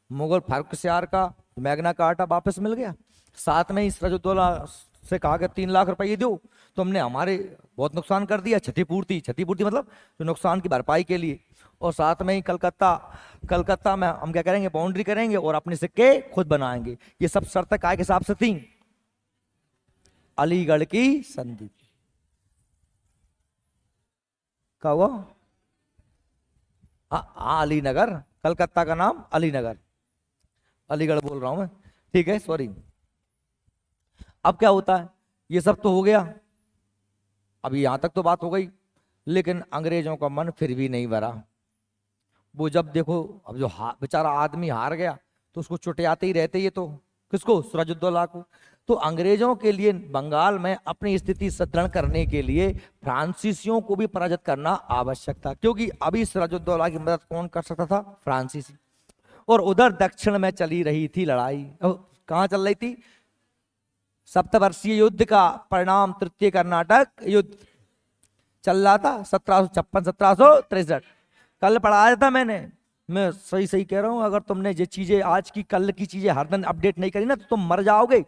मुगल फर्रुखस्वार का मैग्ना कार्टा वापस मिल गया। साथ में ही सिराजुद्दौला से कहा कि 3 लाख रुपए दो, तुमने हमारे बहुत नुकसान कर दिया, क्षतिपूर्ति मतलब जो नुकसान की भरपाई के लिए। और साथ में ही कलकत्ता में हम क्या करेंगे, बाउंड्री करेंगे और अपने सिक्के खुद बनाएंगे। ये सब शर्तें काय के हिसाब से थी, अलीगढ़ की संधि। क्या हुआ, हाँ अलीनगर, कलकत्ता का नाम अलीनगर, अलीगढ़ बोल रहा हूं मैं, ठीक है सॉरी। अब क्या होता है, ये सब तो हो गया, अभी यहां तक तो बात हो गई, लेकिन अंग्रेजों का मन फिर भी नहीं भरा। वो जब देखो अब जो बेचारा आदमी हार गया तो उसको चुटियाते ही रहते, ये तो किसको, सिराजुद्दौला को। तो अंग्रेजों के लिए बंगाल में अपनी स्थिति सुदृढ़ करने के लिए फ्रांसीसियों को भी पराजित करना आवश्यक था, क्योंकि अभी सिराजुद्दौला की मदद कौन कर सकता था, फ्रांसीसी। और उधर दक्षिण में चली रही थी लड़ाई, कहां चल रही थी, सप्तवर्षीय युद्ध का परिणाम तृतीय कर्नाटक युद्ध चल रहा था 1756-1763। कल पढ़ाया था मैं सही कह रहा हूं। अगर तुमने ये चीजें आज की कल की चीजें हर दिन अपडेट नहीं करी ना तो तुम मर जाओगे।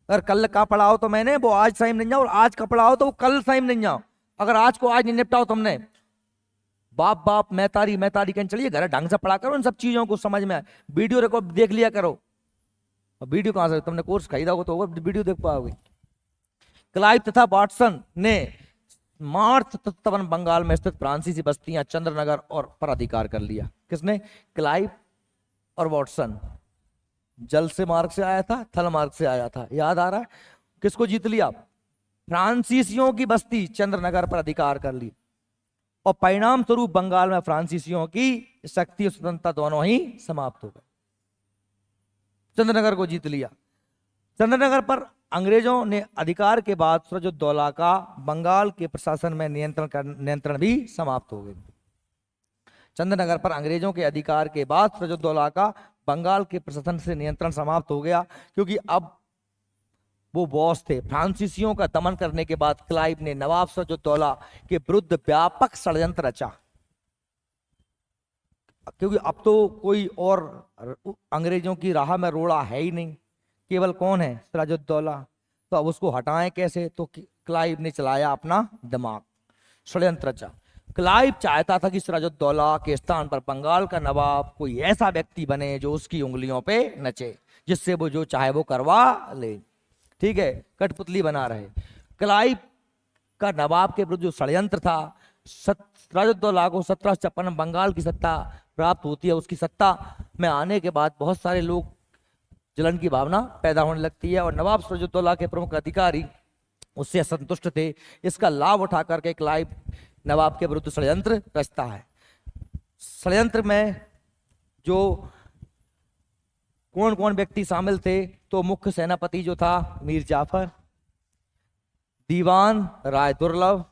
अगर कल का पढ़ाओ तो मैंने वो आज टाइम नहीं जाओ, और आज का पढ़ाओ तो वो कल टाइम नहीं जाओ। अगर आज को आज नहीं निपटाओ तुमने, बाप मैतारी कहने चलिए घर ढंग से पढ़ा करो, इन सब चीजों को समझ में आए। वीडियो रिकॉर्ड देख लिया करो। अब वीडियो कहां से, तुमने कोर्स खरीदा हो तो वीडियो देख पाओगे। क्लाइव तथा वाटसन ने मार्च 57 बंगाल में स्थित फ्रांसीसी बस्तियां चंद्रनगर और पर अधिकार कर लिया। किसने, क्लाइव और वाटसन। जल से मार्ग से आया था, थल मार्ग से आया था, याद आ रहा है। किसको जीत लिया, फ्रांसीसियों की बस्ती चंद्रनगर पर अधिकार कर ली, और परिणाम स्वरूप बंगाल में फ्रांसीसियों की शक्ति और स्वतंत्रता दोनों ही समाप्त हो गए। चंद्रनगर को जीत लिया। चंद्रनगर पर अंग्रेजों ने अधिकार के बाद सिराजुद्दौला का बंगाल के प्रशासन में नियंत्रण भी समाप्त हो गए। चंद्रनगर पर अंग्रेजों के अधिकार के बाद सिराजुद्दौला का बंगाल के प्रशासन से नियंत्रण समाप्त हो गया, क्योंकि अब वो बॉस थे। फ्रांसीसियों का दमन करने के बाद क्लाइव ने नवाब सिराजुद्दौला के विरुद्ध व्यापक षड्यंत्र रचा, क्योंकि अब तो कोई और अंग्रेजों की राह में रोड़ा है ही नहीं, केवल कौन है, सिराजुद्दौला। तो अब उसको हटाएं कैसे, तो क्लाइव ने चलाया अपना दिमाग, षड्यंत्र रचा। क्लाइव चाहता था कि सिराजुद्दौला के स्थान पर बंगाल का नवाब कोई ऐसा व्यक्ति बने जो उसकी उंगलियों पे नचे, जिससे वो जो चाहे वो करवा ले, ठीक है, कठपुतली बना रहे। क्लाइव का नवाब के विरुद्ध जो षड्यंत्र था, सिराजुद्दौला को 1756 बंगाल की सत्ता प्राप्त होती है। उसकी सत्ता में आने के बाद बहुत सारे लोग जलन की भावना पैदा होने लगती है, और नवाब सिराजुद्दौला के प्रमुख अधिकारी उससे असंतुष्ट थे। इसका लाभ उठा करके क्लाइव नवाब के विरुद्ध षड्यंत्र रचता है। षड्यंत्र में जो कौन कौन व्यक्ति शामिल थे? तो मुख्य सेनापति जो था मीर जाफर, दीवान राय दुर्लभ,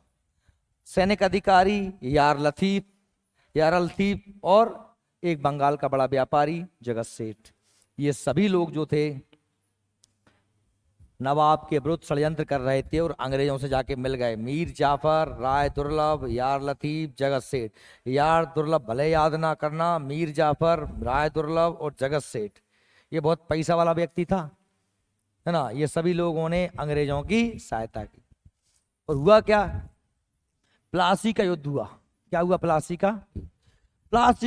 सैनिक अधिकारी यार लतीफ और एक बंगाल का बड़ा व्यापारी जगत सेठ। ये सभी लोग जो थे नवाब के विरुद्ध षड्यंत्र कर रहे थे और अंग्रेजों से जाके मिल गए। मीर जाफर, राय दुर्लभ, यार लतीफ, जगत सेठ। यार दुर्लभ भले याद ना करना, मीर जाफर, राय दुर्लभ और जगत सेठ, ये बहुत पैसा वाला व्यक्ति था, है ना। ये सभी लोगों ने अंग्रेजों की सहायता की। और हुआ क्या? प्लासी का युद्ध हुआ। क्या हुआ? प्लासी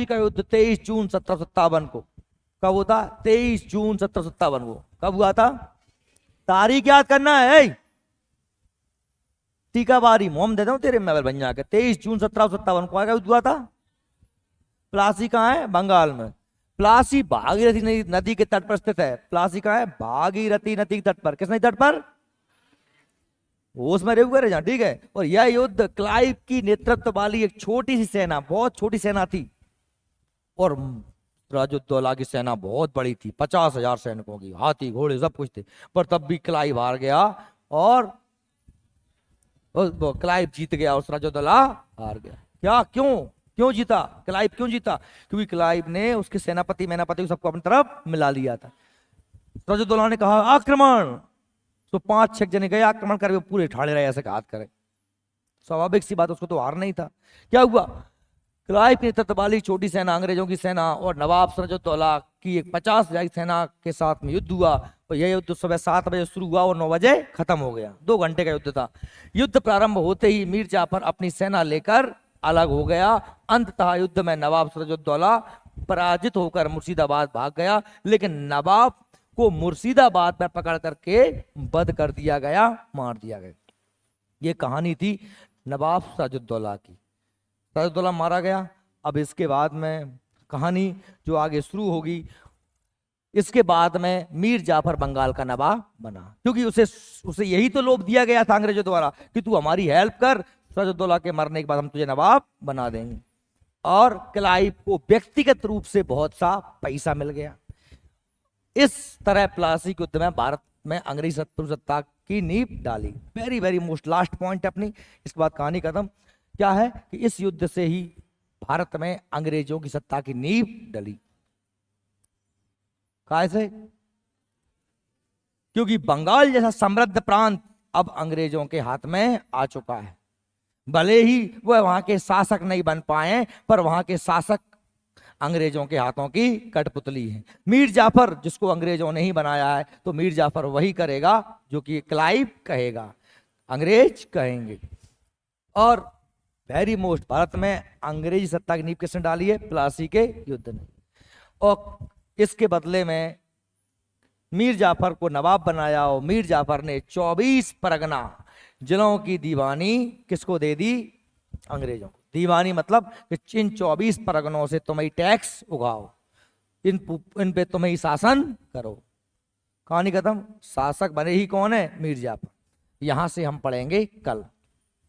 का युद्ध 23 जून 1757 को। कब हुआ था? 23 जून 1757 को। कब हुआ था? तारीख याद करना है। टीका बारी मोम दे दो तेरे में बन जाकर। 23 जून 1757 को क्या हुआ था? प्लासी कहाँ है? बंगाल में। प्लासी भागीरथी नदी के तट पर स्थित है। प्लासी कहाँ है? भागीरथी नदी के तट पर। किस नदी तट पर? उसमें रेगू करे, ठीक है। और यह युद्ध क्लाइव की नेतृत्व वाली एक छोटी सी सेना, बहुत छोटी सेना थी, और सिराजुद्दौला की सेना बहुत बड़ी थी, 50,000 सैनिकों की, हाथी घोड़े सब कुछ थे। पर तब भी क्लाइव हार गया और क्लाइव जीत गया और सिराजुद्दौला हार गया। क्या? क्यों जीता? क्लाइव क्यों जीता? क्योंकि क्लाइव ने उसके सेनापति मैनापति सबको अपनी तरफ मिला लिया था। सिराजुद्दौला ने कहा आक्रमण, तो 5-6 जने गए आक्रमण कर, पूरे ठाड़े रहे ऐसे हाथ करे। स्वाभाविक सी बात, उसको तो हार नहीं था। क्या हुआ? क्लाइव की नेतृत्व वाली छोटी सेना, अंग्रेजों की सेना और नवाब सिराजुद्दौला की एक 50,000 सेना के साथ में युद्ध हुआ। और यह युद्ध सुबह 7 बजे शुरू हुआ और 9 बजे खत्म हो गया। 2 घंटे का युद्ध था। युद्ध प्रारंभ होते ही मीर जाफर अपनी सेना लेकर अलग हो गया। अंततः युद्ध में नवाब सिराजुद्दौला पराजित होकर मुर्शिदाबाद भाग गया, लेकिन नवाब को मुर्शिदाबाद में पकड़ करके बंद कर दिया गया, मार दिया गया। ये कहानी थी नवाब सिराजुद्दौला की। सिराजुद्दौला मारा गया। अब इसके बाद में कहानी जो आगे शुरू होगी, इसके बाद में मीर जाफर बंगाल का नवाब बना, क्योंकि उसे यही तो लोभ दिया गया था अंग्रेजों द्वारा कि तू हमारी हेल्प कर, सिराजुद्दौला के मरने के बाद हम तुझे नवाब बना देंगे। और क्लाइव को व्यक्तिगत रूप से बहुत सा पैसा मिल गया। इस तरह प्लासी युद्ध में भारत में अंग्रेजी सत्ता की नींव डाली। Very very most last point अपनी, इसके बाद कहानी खत्म। क्या है कि इस युद्ध से ही भारत में अंग्रेजों की सत्ता की नींव डली। कैसे? क्योंकि बंगाल जैसा समृद्ध प्रांत अब अंग्रेजों के हाथ में आ चुका है। भले ही वह वहां के शासक नहीं बन पाए, पर वहां के शासक अंग्रेजों के हाथों की कठपुतली है। मीर जाफर जिसको अंग्रेजों ने ही बनाया है, तो मीर जाफर वही करेगा जो कि क्लाइव कहेगा, अंग्रेज कहेंगे। और वेरी मोस्ट, भारत में अंग्रेजी सत्ता की नींव किसने डाली है? प्लासी के युद्ध ने। और इसके बदले में मीर जाफर को नवाब बनाया और मीर जाफर ने 24 परगना जिलों की दीवानी किसको दे दी? अंग्रेजों को। दीवानी मतलब कि इन 24 परगनों से तुम ही टैक्स उगाओ, इन पे तुम ही शासन करो। कहानी खत्म। शासक बने ही कौन है? मीर जाफर। यहां से हम पढ़ेंगे कल।